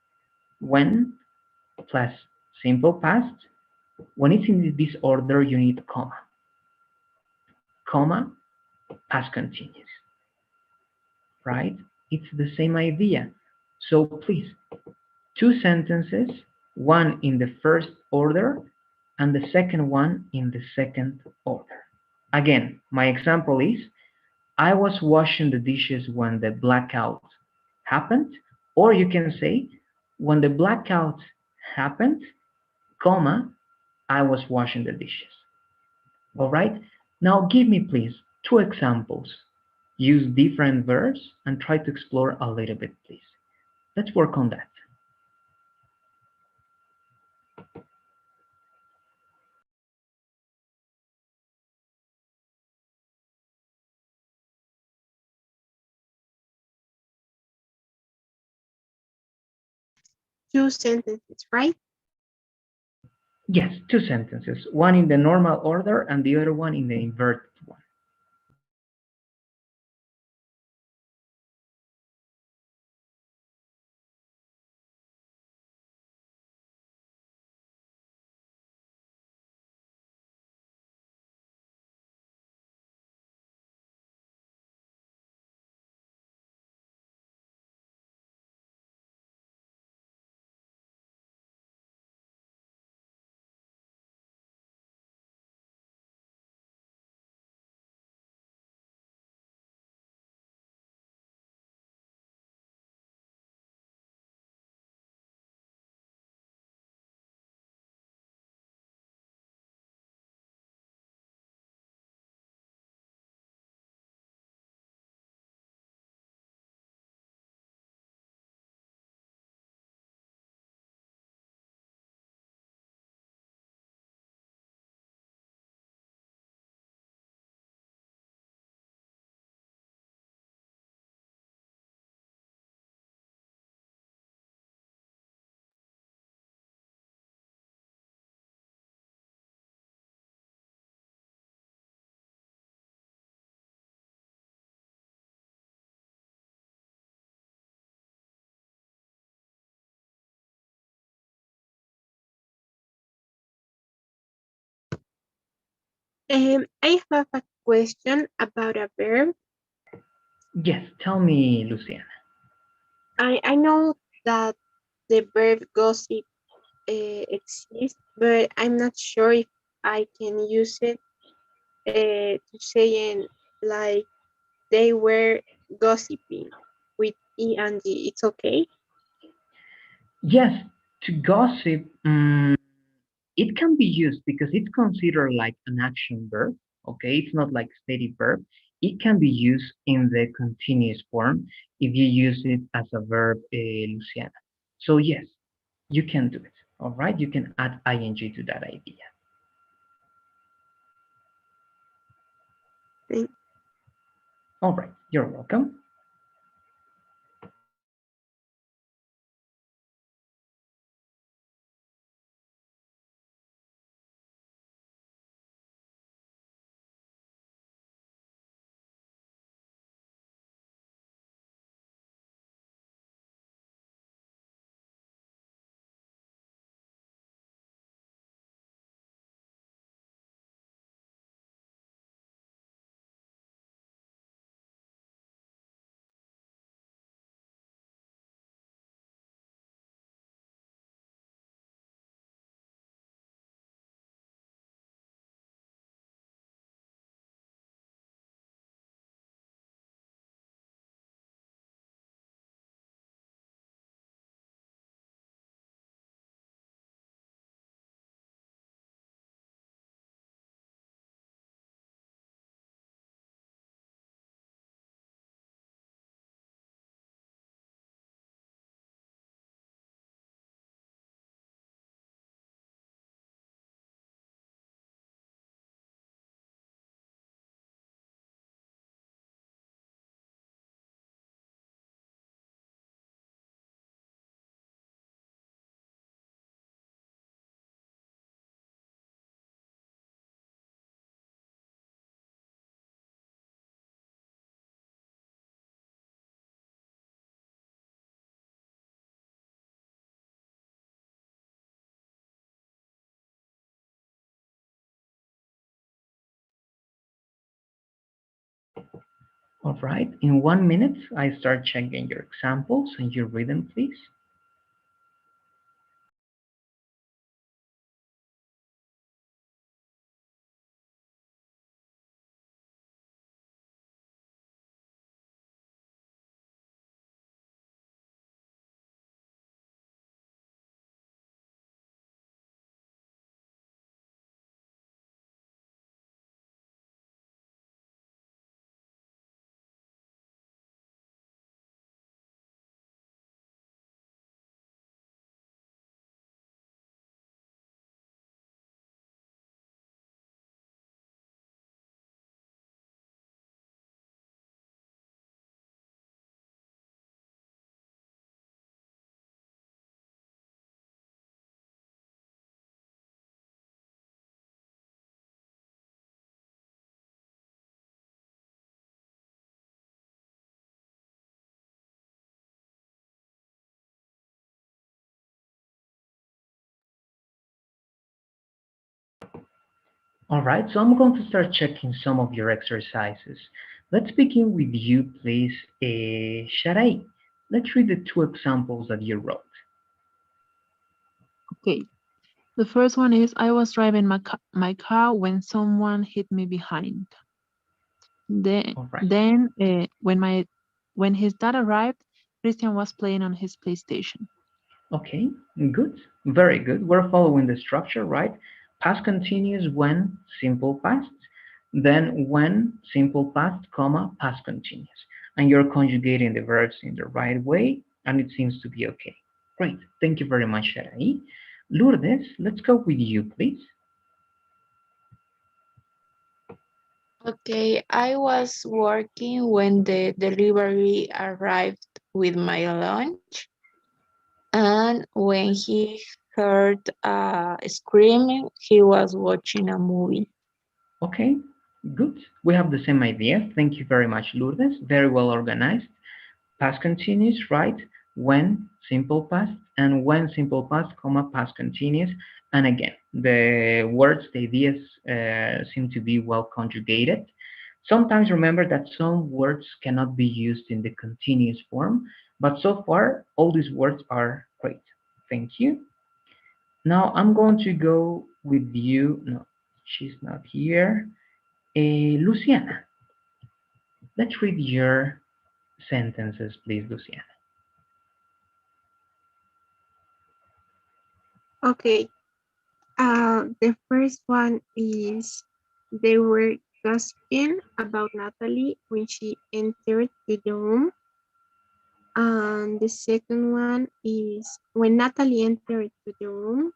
When plus simple past. When it's in this order, you need comma. Comma, past continuous. Right? It's the same idea. So please two sentences, one in the first order and the second one in the second order. Again, my example is, I was washing the dishes when the blackout happened, or you can say, when the blackout happened, comma, I was washing the dishes. All right, now give me please two examples. Use different verbs and try to explore a little bit, please. Let's work on that. Two sentences, right? Yes, two sentences, one in the normal order and the other one in the inverted one. I have a question about a verb. Yes, tell me, Luciana. I know that the verb gossip exists, but I'm not sure if I can use it to saying like they were gossiping with E and G. It's okay? Yes, to gossip, it can be used because it's considered like an action verb. Okay, it's not like steady verb. It can be used in the continuous form if you use it as a verb, Luciana. So yes, you can do it. All right, you can add ing to that idea. All right, you're welcome. All right, in 1 minute, I start checking your examples and you read them, please. All right, so I'm going to start checking some of your exercises. Let's begin with you, please, Sharai. Let's read the 2 examples that you wrote. Okay. The first one is, I was driving my car when someone hit me behind. Then when his dad arrived, Christian was playing on his PlayStation. Okay, good, very good. We're following the structure, right? Past continuous when simple past, then when simple past, comma, past continuous. And you're conjugating the verbs in the right way, and it seems to be okay. Great, thank you very much, Sharai. Lourdes, let's go with you, please. Okay, I was working when the delivery arrived with my lunch, and when he heard screaming, he was watching a movie. Okay, good. We have the same idea. Thank you very much, Lourdes. Very well organized. Past continuous, right? When simple past, and when simple past, comma, past continuous. And again, the words, the ideas seem to be well conjugated. Sometimes remember that some words cannot be used in the continuous form, but so far, all these words are great. Thank you. Now I'm going to go with you. No, she's not here. Luciana, let's read your sentences, please, Luciana. Okay. The first one is, they were gossiping about Natalie when she entered the room. And the second one is, when Natalie entered the room,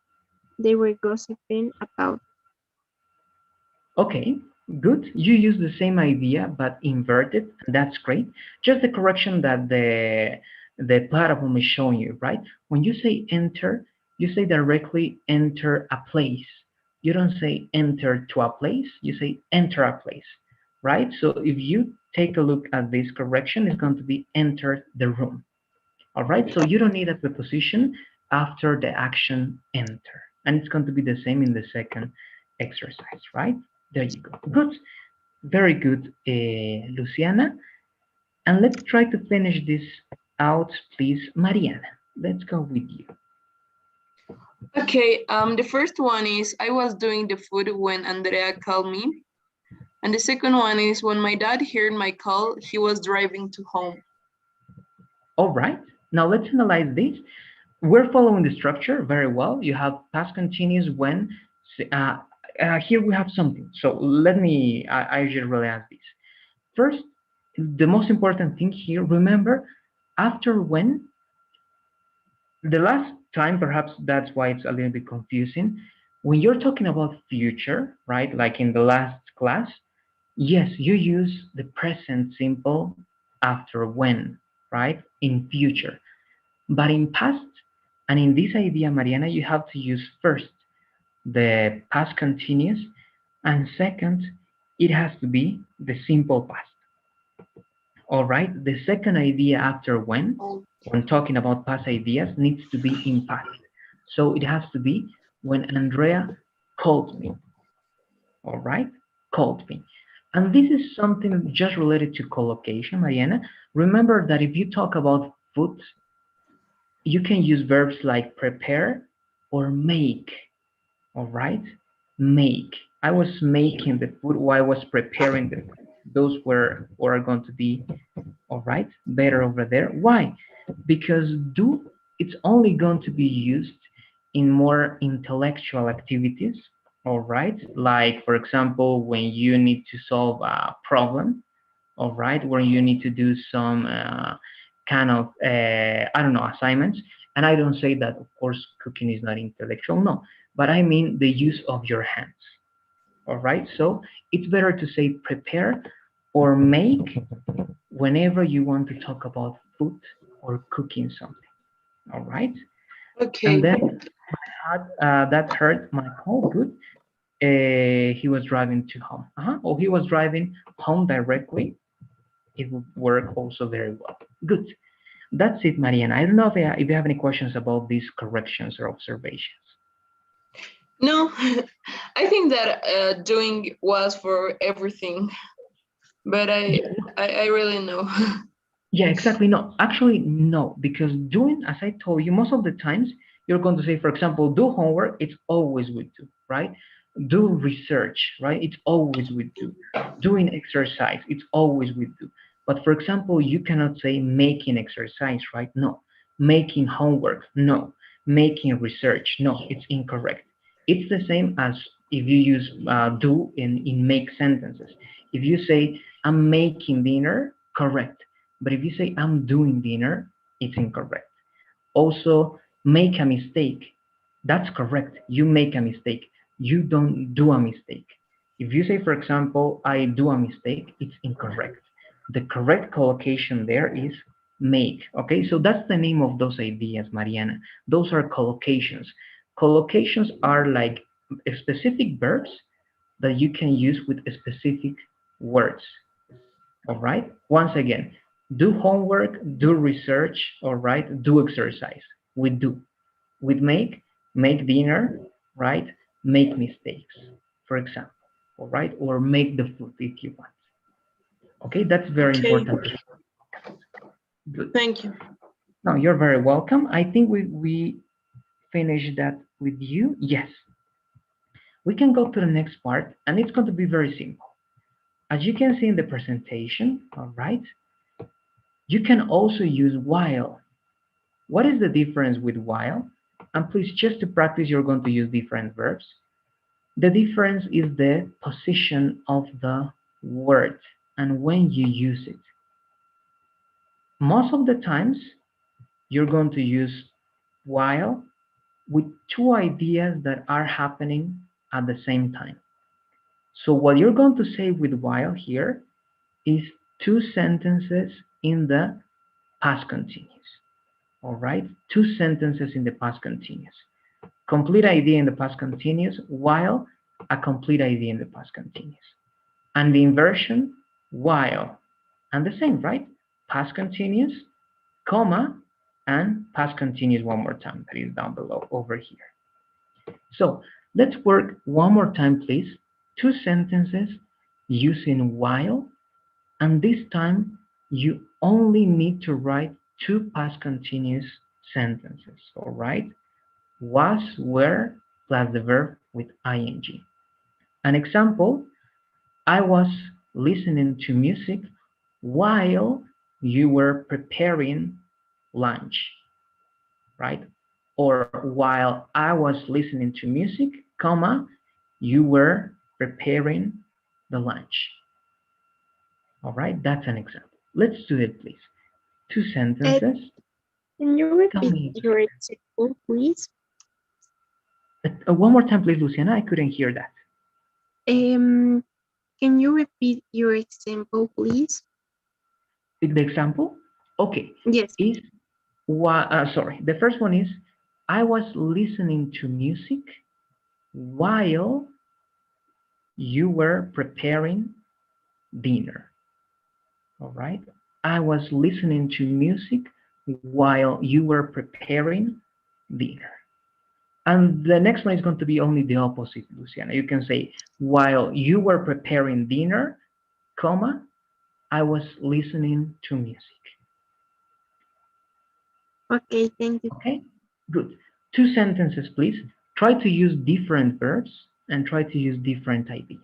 they were gossiping about. Okay, good. You use the same idea, but inverted. That's great. Just the correction that the platform is showing you, right? When you say enter, you say directly enter a place. You don't say enter to a place. You say enter a place, right? So if you take a look at this correction, it's going to be enter the room. All right, so you don't need a preposition after the action enter. And it's going to be the same in the second exercise, right? There you go. Good. Very good, Luciana. And let's try to finish this out, please. Mariana, let's go with you. Okay, the first one is, I was doing the food when Andrea called me. And the second one is, when my dad heard my call, he was driving to home. All right, now let's analyze this. We're following the structure very well. You have past continuous when, here we have something. So let me, I should really ask this. First, the most important thing here, remember, after when, the last time, perhaps that's why it's a little bit confusing. When you're talking about future, right, like in the last class, yes, you use the present simple after when, right, in future. But in past, and in this idea, Mariana, you have to use first the past continuous, and second, it has to be the simple past. All right, the second idea after when talking about past ideas, needs to be in past. So it has to be when Andrea called me. All right, called me. And this is something just related to collocation, Mariana. Remember that if you talk about food, you can use verbs like prepare or make. All right, make. I was making the food while I was preparing the food. Those were are going to be, all right, better over there. Why? Because do, it's only going to be used in more intellectual activities, all right? Like, for example, when you need to solve a problem, all right, where you need to do some kind of, I don't know, assignments. And I don't say that, of course, cooking is not intellectual, no, but I mean the use of your hands, all right? So it's better to say prepare or make whenever you want to talk about food or cooking something, all right? Okay. And then that hurt my call. Good. He was driving to home. Or he was driving home directly. It would work also very well. Good. That's it, Mariana. I don't know if you have any questions about these corrections or observations. No, I think that doing was for everything, but I really know. Yeah, exactly. No, actually, no, because doing, as I told you, most of the times you're going to say, for example, do homework, it's always with do, right? Do research, right? It's always with do. Doing exercise, it's always with do. But for example, you cannot say making exercise, right? No. Making homework, no. Making research, no, it's incorrect. It's the same as if you use do in make sentences. If you say, I'm making dinner, correct. But if you say I'm doing dinner, it's incorrect. Also, make a mistake. That's correct. You make a mistake. You don't do a mistake. If you say, for example, I do a mistake, it's incorrect. The correct collocation there is make. Okay, so that's the name of those ideas, Mariana. Those are collocations. Collocations are like specific verbs that you can use with specific words. All right. Once again, do homework, do research, all right, do exercise. With do. With make dinner, right? Make mistakes, for example, all right? Or make the food if you want. Okay, that's very Okay, important. Good. thank you. No, you're very welcome. I think we finished that with you. Yes. We can go to the next part, and it's going to be very simple. As you can see in the presentation, all right, you can also use while. What is the difference with while? And please, just to practice, you're going to use different verbs. The difference is the position of the word and when you use it. Most of the times, you're going to use while with two ideas that are happening at the same time. So what you're going to say with while here is two sentences in the past continuous. All right, two sentences in the past continuous. Complete idea in the past continuous while a complete idea in the past continuous. And the inversion, while. And the same, right? Past continuous, comma, and past continuous one more time. That is down below over here. So let's work one more time, please. Two sentences using while. And this time, you only need to write two past continuous sentences, all right? Was, were, plus the verb with ing. An example, I was listening to music while you were preparing lunch, right? Or while I was listening to music, comma, you were preparing the lunch. All right, that's an example. Let's do it, please. Two sentences. Can you repeat your example, please? One more time, please, Luciana. I couldn't hear that. Can you repeat your example, please? The example? Okay. Yes. Is sorry. The first one is I was listening to music while you were preparing dinner. All right. I was listening to music while you were preparing dinner. And the next one is going to be only the opposite, Luciana. You can say, while you were preparing dinner, comma, I was listening to music. Okay, thank you. Okay, good. Two sentences, please. Try to use different verbs and try to use different ideas.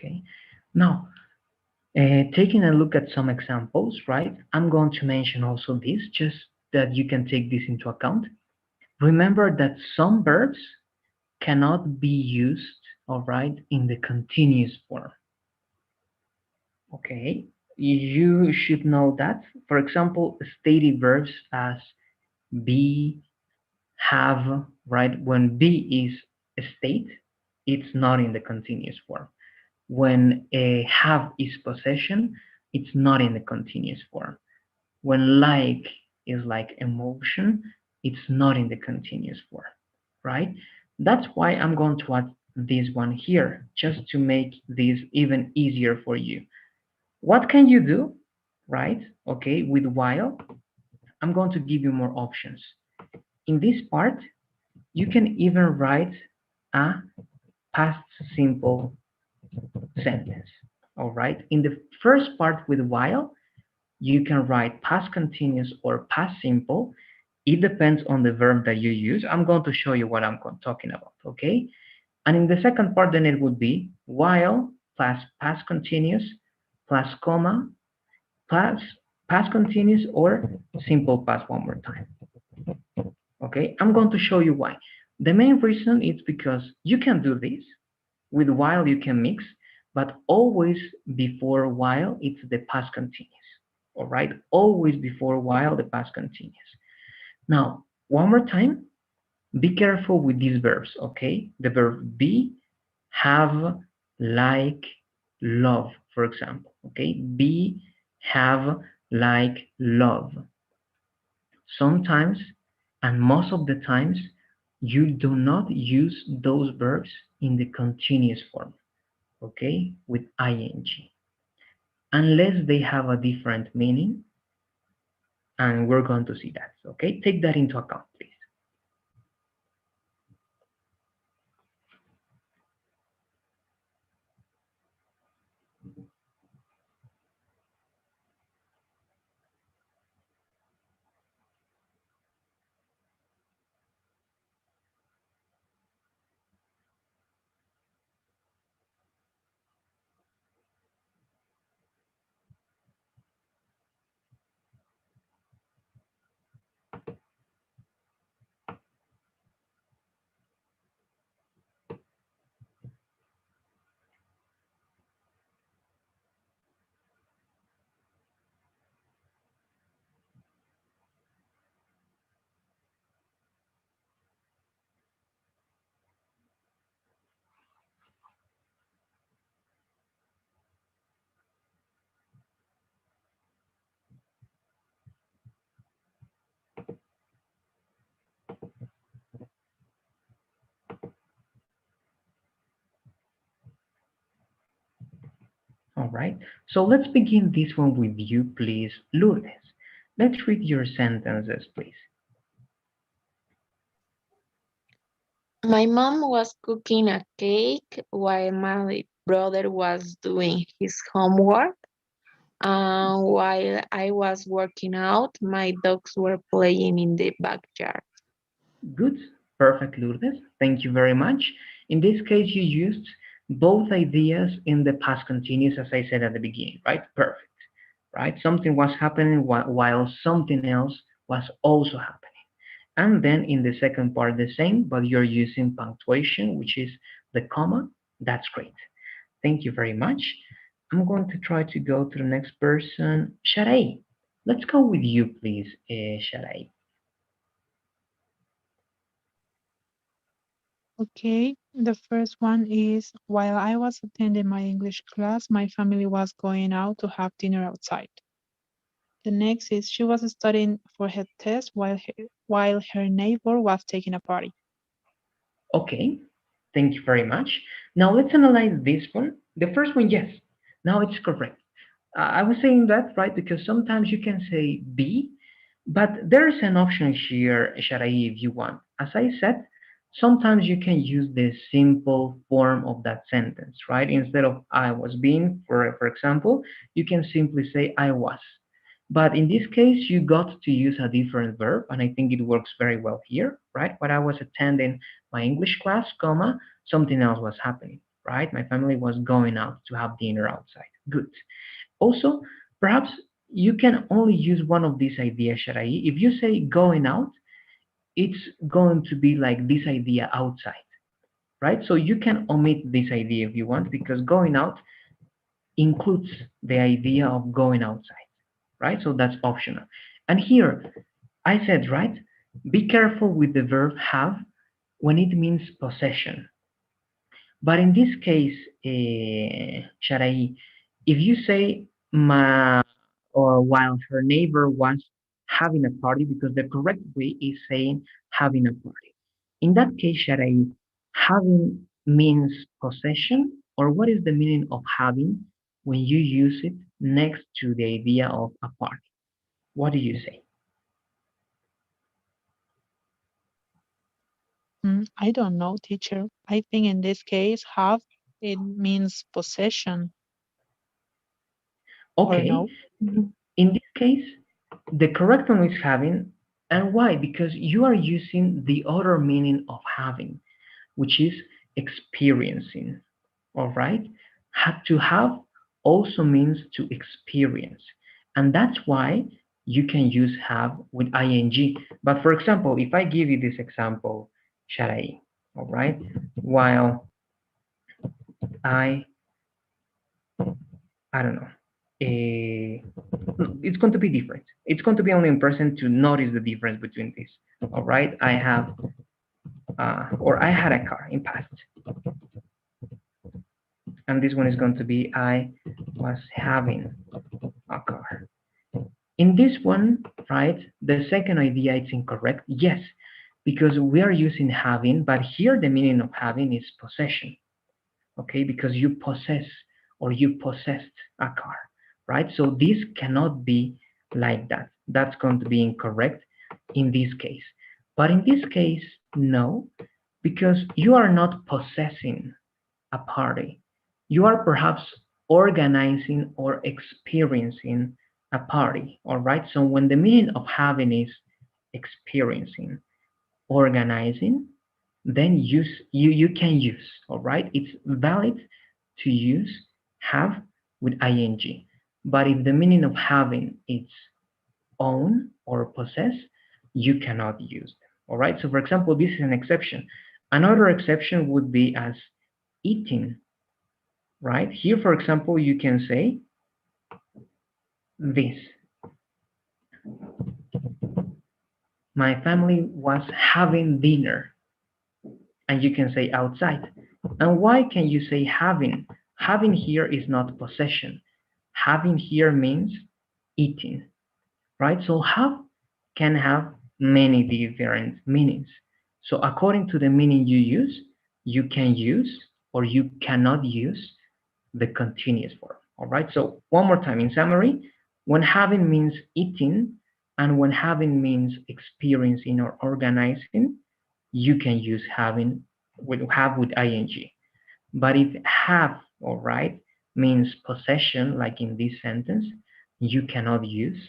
Okay. Now, taking a look at some examples, right? I'm going to mention also this, just that you can take this into account. Remember that some verbs cannot be used, all right, in the continuous form. Okay, you should know that. For example, stative verbs as be, have, right? When be is a state, it's not in the continuous form. When a have is possession, it's not in the continuous form. When like is like emotion, it's not in the continuous form, right? That's why I'm going to add this one here, just to make this even easier for you. What can you do, right? Okay, with while, I'm going to give you more options. In this part, you can even write a past simple sentence, all right? In the first part with while, you can write past continuous or past simple. It depends on the verb that you use. I'm going to show you what I'm talking about, okay? And in the second part, then it would be while plus past continuous plus comma plus past continuous or simple past one more time. Okay, I'm going to show you why. The main reason is because you can do this. With while you can mix, but always before while it's the past continuous. All right, always before while the past continuous. Now, one more time, be careful with these verbs, okay? The verb be, have, like, love, for example, okay? Be, have, like, love. Sometimes, and most of the times, you do not use those verbs in the continuous form, okay, with ing, unless they have a different meaning, and we're going to see that, okay? Take that into account, please. All right, so let's begin this one with you, please, Lourdes. Let's read your sentences, please. My mom was cooking a cake while my brother was doing his homework. While I was working out, my dogs were playing in the backyard. Good, perfect, Lourdes. Thank you very much. In this case, you used both ideas in the past continuous, as I said at the beginning, right? Perfect, right? Something was happening while something else was also happening. And then in the second part, the same, but you're using punctuation, which is the comma. That's great. Thank you very much. I'm going to try to go to the next person, Sharai. Let's go with you, please, Sharai. Okay, the first one is while I was attending my English class, my family was going out to have dinner outside. The next is she was studying for her test while her neighbor was taking a party. Okay, thank you very much. Now let's analyze this one. The first one, yes. Now it's correct. I was saying that, right, because sometimes you can say be, but there's an option here, Sharai, if you want. As I said, sometimes you can use the simple form of that sentence, right? Instead of I was being, for example, you can simply say I was. But in this case, you got to use a different verb, and I think it works very well here, right? When I was attending my English class, comma, something else was happening. right? My family was going out to have dinner outside. Good. Also, perhaps you can only use one of these ideas, Sharai. If you say going out, it's going to be like this idea outside, right? So you can omit this idea if you want, because going out includes the idea of going outside, right? So that's optional. And here, I said, right, be careful with the verb have when it means possession. But in this case, Sharai, if you say ma or while her neighbor was having a party, because the correct way is saying having a party. In that case, Sharai, having means possession, or what is the meaning of having when you use it next to the idea of a party? What do you say? I don't know, teacher. I think in this case, have, it means possession. Or Okay. no? In this case, the correct one is having, and why? Because you are using the other meaning of having, which is experiencing. All right? To have also means to experience. And that's why you can use have with ing. But for example, if I give you this example, Sharai, all right? While I don't know, it's going to be different. It's going to be only in person to notice the difference between this. All right? I have, or I had a car in past. And this one is going to be I was having a car. In this one, right, the second idea is incorrect. Yes, because we are using having, but here the meaning of having is possession. Okay, because you possess or you possessed a car, right? So this cannot be like that. That's going to be incorrect in this case. But in this case, no, because you are not possessing a party. You are perhaps organizing or experiencing a party, all right? So when the meaning of having is experiencing, organizing, then you can use, all right? It's valid to use have with ing. But if the meaning of having is own or possess, you cannot use them, all right? So for example, this is an exception. Another exception would be as eating, right? Here, for example, you can say this. My family was having dinner. And you can say outside. And why can you say having? Having here is not possession. Having here means eating, right? So have can have many different meanings. So according to the meaning you use, you can use or you cannot use the continuous form. All right. So one more time in summary, when having means eating and when having means experiencing or organizing, you can use having with have with ing. But if have, all right, means possession, like in this sentence, you cannot use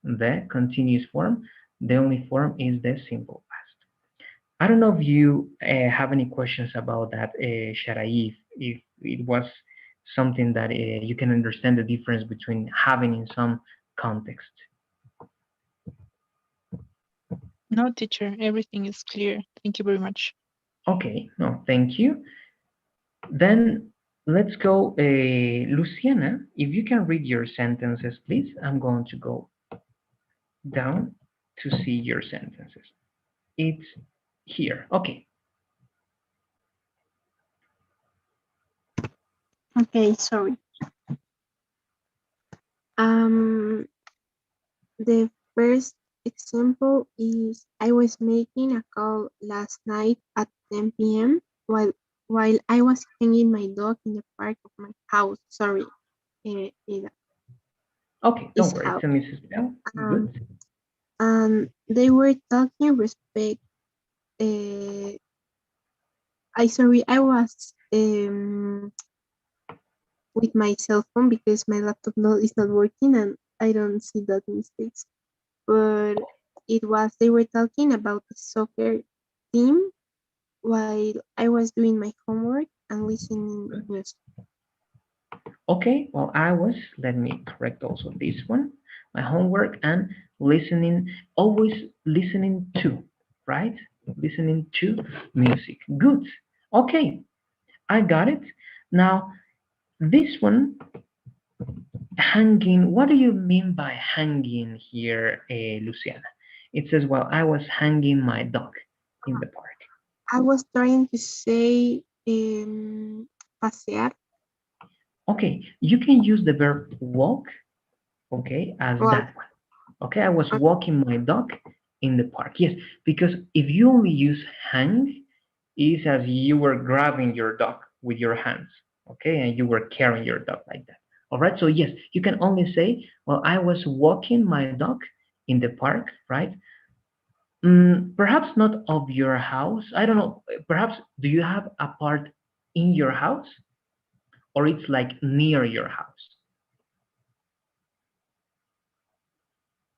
the continuous form. The only form is the simple past. I don't know if you have any questions about that, Sharai, if it was something that you can understand the difference between having in some context. No, teacher, everything is clear. Thank you very much. Okay, no, thank you. Then let's go, Luciana, if you can read your sentences, please. I'm going to go down to see your sentences. It's here. Okay. Okay, sorry. The first example is I was making a call last night at 10 p.m. while I was hanging my dog in the park of my house. Sorry. Okay, don't worry. It's a Mrs. Bell. Good. They were talking respect. I was with my cell phone because my laptop is not working and I don't see that mistakes. But they were talking about the soccer team while I was doing my homework, and listening music. Okay, well, let me correct also this one, my homework, and listening, always listening to, right? Listening to music. Good. Okay, I got it. Now, this one, hanging, what do you mean by hanging here, Luciana? It says, well, I was hanging my dog in the park. I was trying to say pasear. Okay, you can use the verb walk, okay, as that one. Okay, I was walking my dog in the park. Yes, because if you only use hang, it's as you were grabbing your dog with your hands, okay, and you were carrying your dog like that. All right, so yes, you can only say, well, I was walking my dog in the park, right? Perhaps not of your house. I don't know. Perhaps do you have a park in your house, or it's like near your house?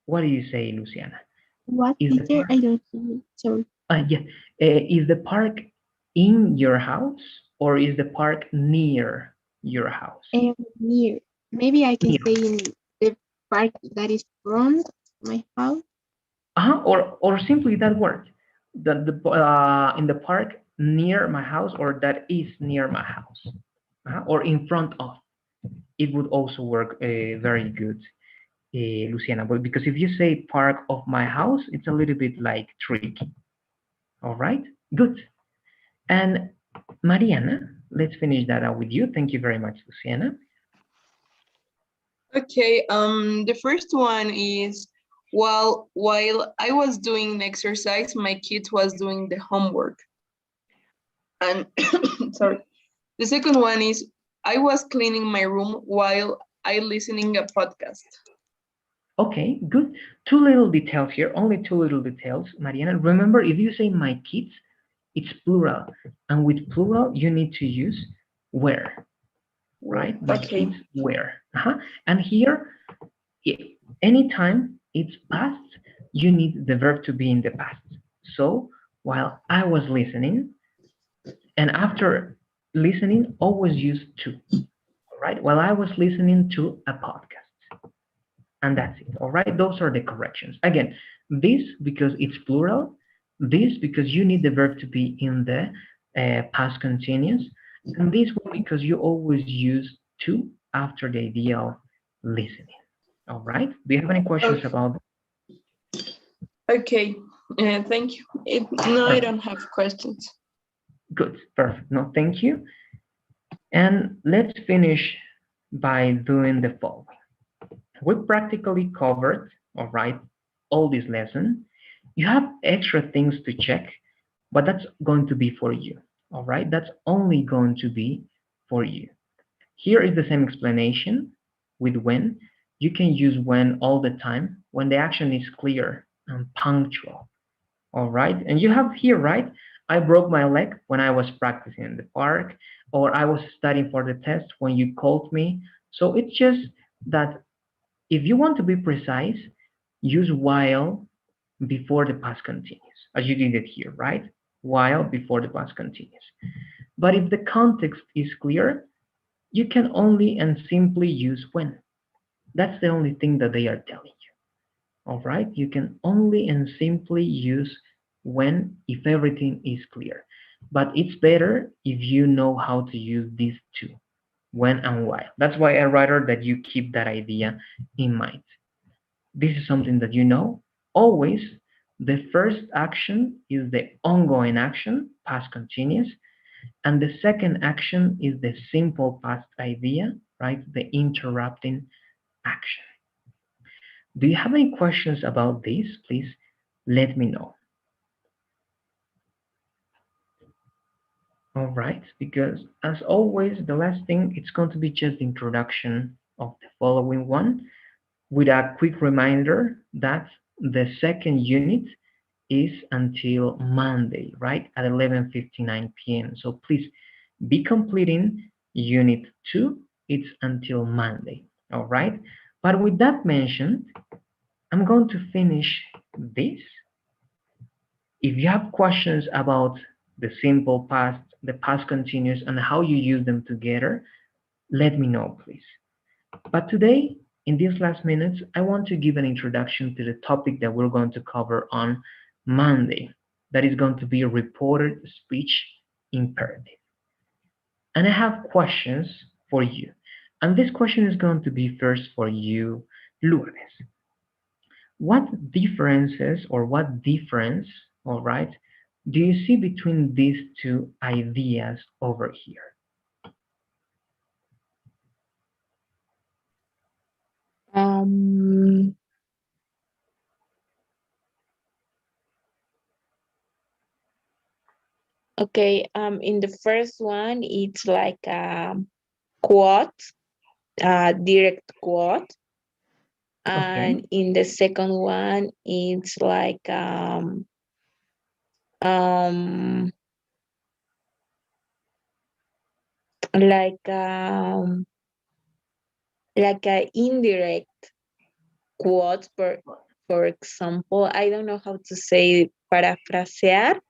What do you say, Luciana? What, Is the teacher? park, I don't know. Sorry. yeah, is the park in your house or is the park near your house? Near. Maybe I can Near. say in the park that is front my house. Or simply that word, in the park near my house, or that is near my house, or in front of. It would also work very good, Luciana. But because if you say park of my house, it's a little bit like tricky. All right, good. And Mariana, let's finish that out with you. Thank you very much, Luciana. Okay, the first one is, while I was doing exercise, my kid was doing the homework. And sorry. The second one is, I was cleaning my room while I listening a podcast. Okay, good. Two little details here, only two little details, Mariana. Remember, if you say my kids, it's plural. And with plural, you need to use where, right? My kids were. And here, anytime it's past, you need the verb to be in the past. So while I was listening, and after listening, always use to, right? While I was listening to a podcast. And that's it, all right? Those are the corrections. Again, this because it's plural, this because you need the verb to be in the past continuous, and this one because you always use to after the idea of listening. All right? Do you have any questions about that? Okay, thank you. No, I don't have questions. Good, perfect. No, thank you. And let's finish by doing the following. We practically covered, all right, all this lesson. You have extra things to check, but that's going to be for you, all right? That's only going to be for you. Here is the same explanation with when. You can use when all the time when the action is clear and punctual, all right? And you have here, right? I broke my leg when I was practicing in the park, or I was studying for the test when you called me. So it's just that if you want to be precise, use while before the past continuous, as you did it here, right? While before the past continuous. But if the context is clear, you can only and simply use when. That's the only thing that they are telling you. All right? You can only and simply use when if everything is clear. But it's better if you know how to use these two, when and while. That's why I rather that you keep that idea in mind. This is something that you know. Always, the first action is the ongoing action, past continuous, and the second action is the simple past idea, right? The interrupting action. Do you have any questions about this? Please let me know. All right, because as always, the last thing, it's going to be just the introduction of the following one, with a quick reminder that the second unit is until Monday, right, at 11:59 p.m. So please be completing unit 2. It's until Monday, all right? But with that mentioned, I'm going to finish this. If you have questions about the simple past the past continuous, and how you use them together, let me know, please. But today, in these last minutes, I want to give an introduction to the topic that we're going to cover on Monday. That is going to be a reported speech imperative. And I have questions for you. And this question is going to be first for you, Lourdes. What differences or what difference, all right, do you see between these two ideas over here? Okay, in the first one, it's like a quote, direct quote. And Okay. in the second one, it's like like a indirect quote, for example. I don't know how to say parafrasear.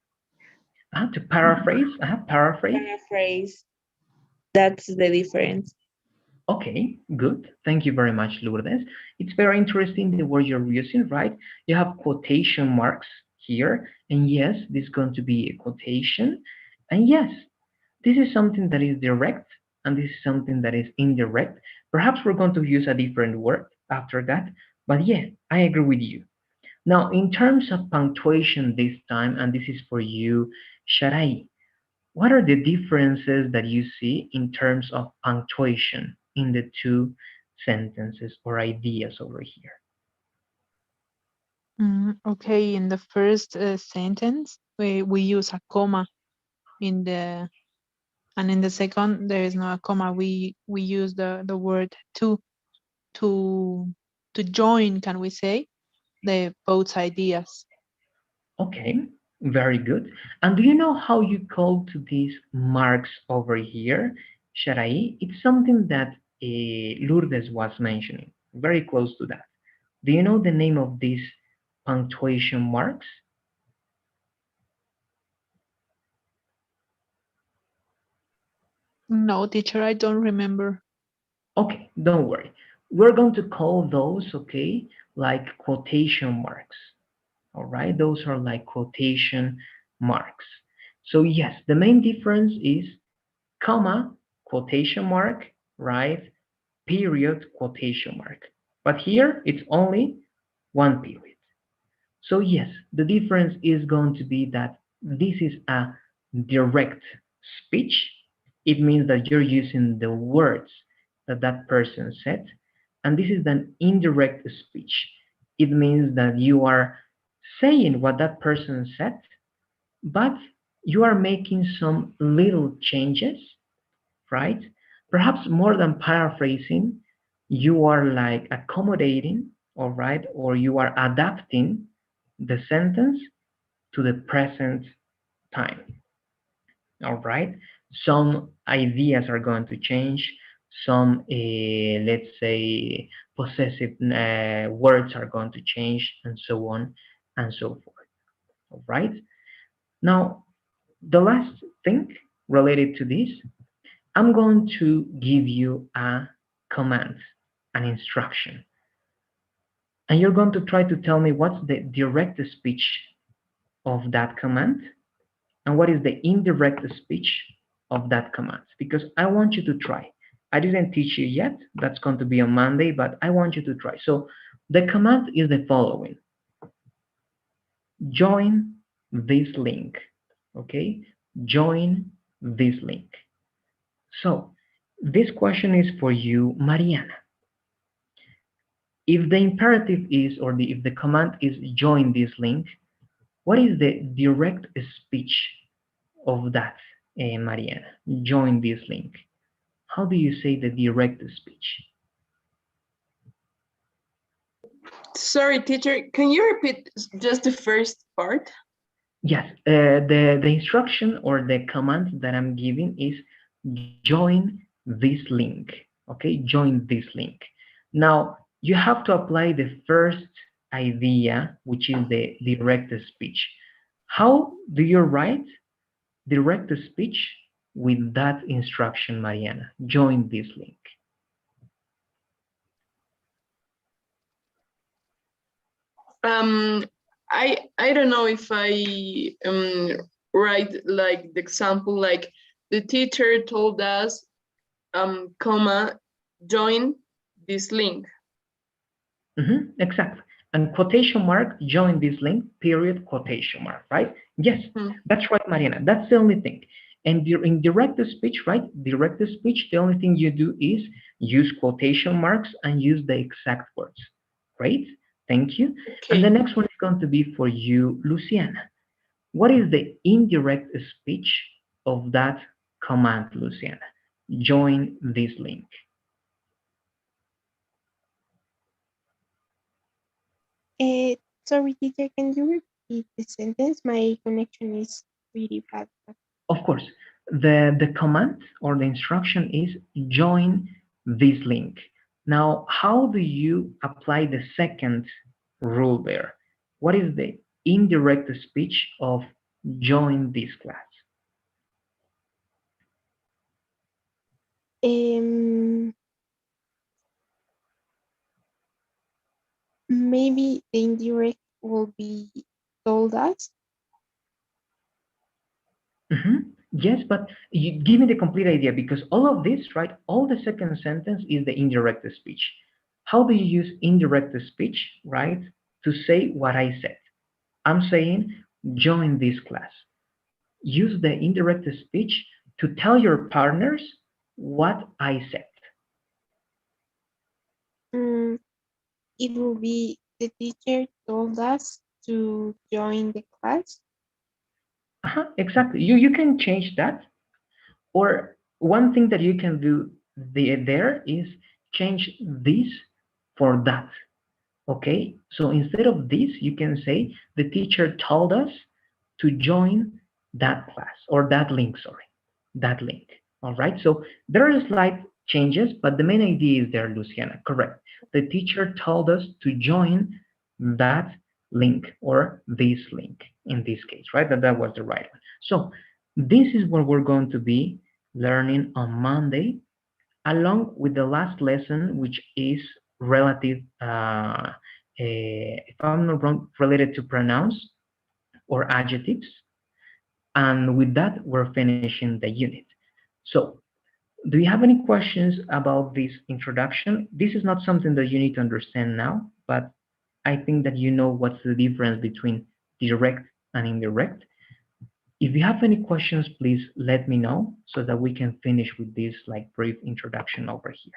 To paraphrase, paraphrase. Paraphrase. That's the difference. Okay, good. Thank you very much, Lourdes. It's very interesting the word you're using, right? You have quotation marks here, and yes, this is going to be a quotation. And yes, this is something that is direct, and this is something that is indirect. Perhaps we're going to use a different word after that, but yeah, I agree with you. Now, in terms of punctuation this time, and this is for you, Sharai, what are the differences that you see in terms of punctuation in the two sentences or ideas over here? Okay, in the first sentence, we use a comma in the, and in the second, there is no a comma. We use the word to join, can we say, the both ideas. Okay, very good. And do you know how you call to these marks over here, Sharai? It's something that Lourdes was mentioning, very close to that. Do you know the name of these punctuation marks? No, teacher, I don't remember. Okay, don't worry. We're going to call those, okay, like quotation marks. All right, those are like quotation marks. So yes, the main difference is comma, quotation mark, right? Period, quotation mark. But here it's only one period. So yes, the difference is going to be that this is a direct speech. It means that you're using the words that that person said. And this is an indirect speech. It means that you are saying what that person said, but you are making some little changes, right? Perhaps more than paraphrasing, you are like accommodating, all right, or you are adapting the sentence to the present time, all right? Some ideas are going to change. Some, let's say, possessive words are going to change, and so on and so forth, all right? Now, the last thing related to this, I'm going to give you a command, an instruction. And you're going to try to tell me what's the direct speech of that command and what is the indirect speech of that command. Because I want you to try. I didn't teach you yet. That's going to be on Monday, but I want you to try. So the command is the following. Join this link. Okay? Join this link. So this question is for you, Mariana. If the imperative is, or if the command is join this link, what is the direct speech of that, Mariana? Join this link. How do you say the direct speech? Sorry, teacher, can you repeat just the first part? Yes, the instruction or the command that I'm giving is join this link. Okay, join this link. Now, you have to apply the first idea, which is the direct speech. How do you write direct speech with that instruction, Mariana? Join this link. I don't know if I write like the example, like the teacher told us, comma, join this link. Exactly. And quotation mark, join this link, period, quotation mark, right? Yes, that's right, Mariana. That's the only thing. And in direct speech, right? Direct speech, the only thing you do is use quotation marks and use the exact words. Great, thank you. Okay. And the next one is going to be for you, Luciana. What is the indirect speech of that command, Luciana? Join this link. Sorry, teacher, can you repeat the sentence? My connection is really bad. Of course, the command or the instruction is join this link. Now, how do you apply the second rule there? What is the indirect speech of join this class? Maybe the indirect will be told us. Yes, but you give me the complete idea, because all of this, right? All the second sentence is the indirect speech. How do you use indirect speech, right? To say what I said. I'm saying join this class. Use the indirect speech to tell your partners what I said. It will be the teacher told us to join the class. Exactly. You can change that. Or one thing that you can do there is change this for that. Okay, so instead of this, you can say the teacher told us to join that class, or that link, sorry, that link. All right, so there are slight changes, but the main idea is there, Luciana, correct. The teacher told us to join that link, or this link in this case, right? That was the right one. So this is what we're going to be learning on Monday, along with the last lesson, which is relative, if I'm not wrong, related to pronouns or adjectives. And with that, we're finishing the unit. So do you have any questions about this introduction? This is not something that you need to understand now, but I think that you know what's the difference between direct and indirect. If you have any questions, please let me know so that we can finish with this like brief introduction over here.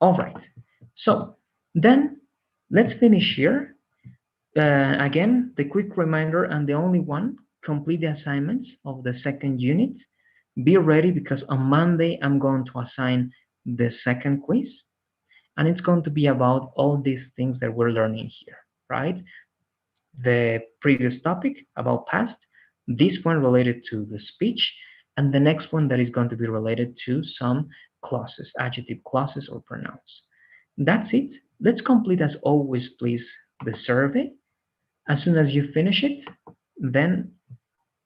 All right, so then let's finish here. Again, the quick reminder and the only one, complete the assignments of the second unit. Be ready, because on Monday, I'm going to assign the second quiz, and it's going to be about all these things that we're learning here, right? The previous topic about past, this one related to the speech, and the next one that is going to be related to some clauses, adjective clauses or pronouns. That's it. Let's complete, as always, please, the survey. As soon as you finish it, then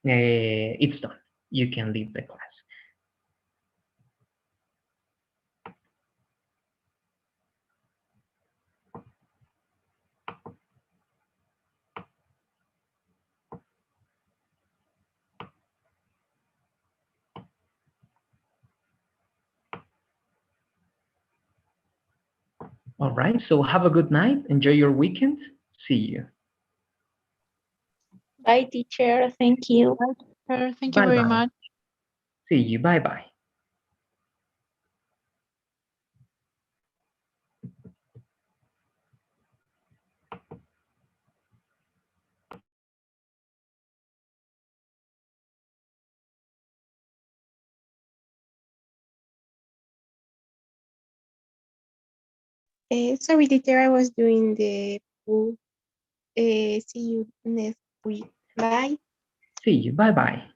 it's done. You can leave the class. All right, so have a good night. Enjoy your weekend. See you. Bye, teacher. Thank you. Thank you very much. See you. Bye-bye. Sorry, teacher, I was doing the poll. See you next week. Bye. See you. Bye-bye.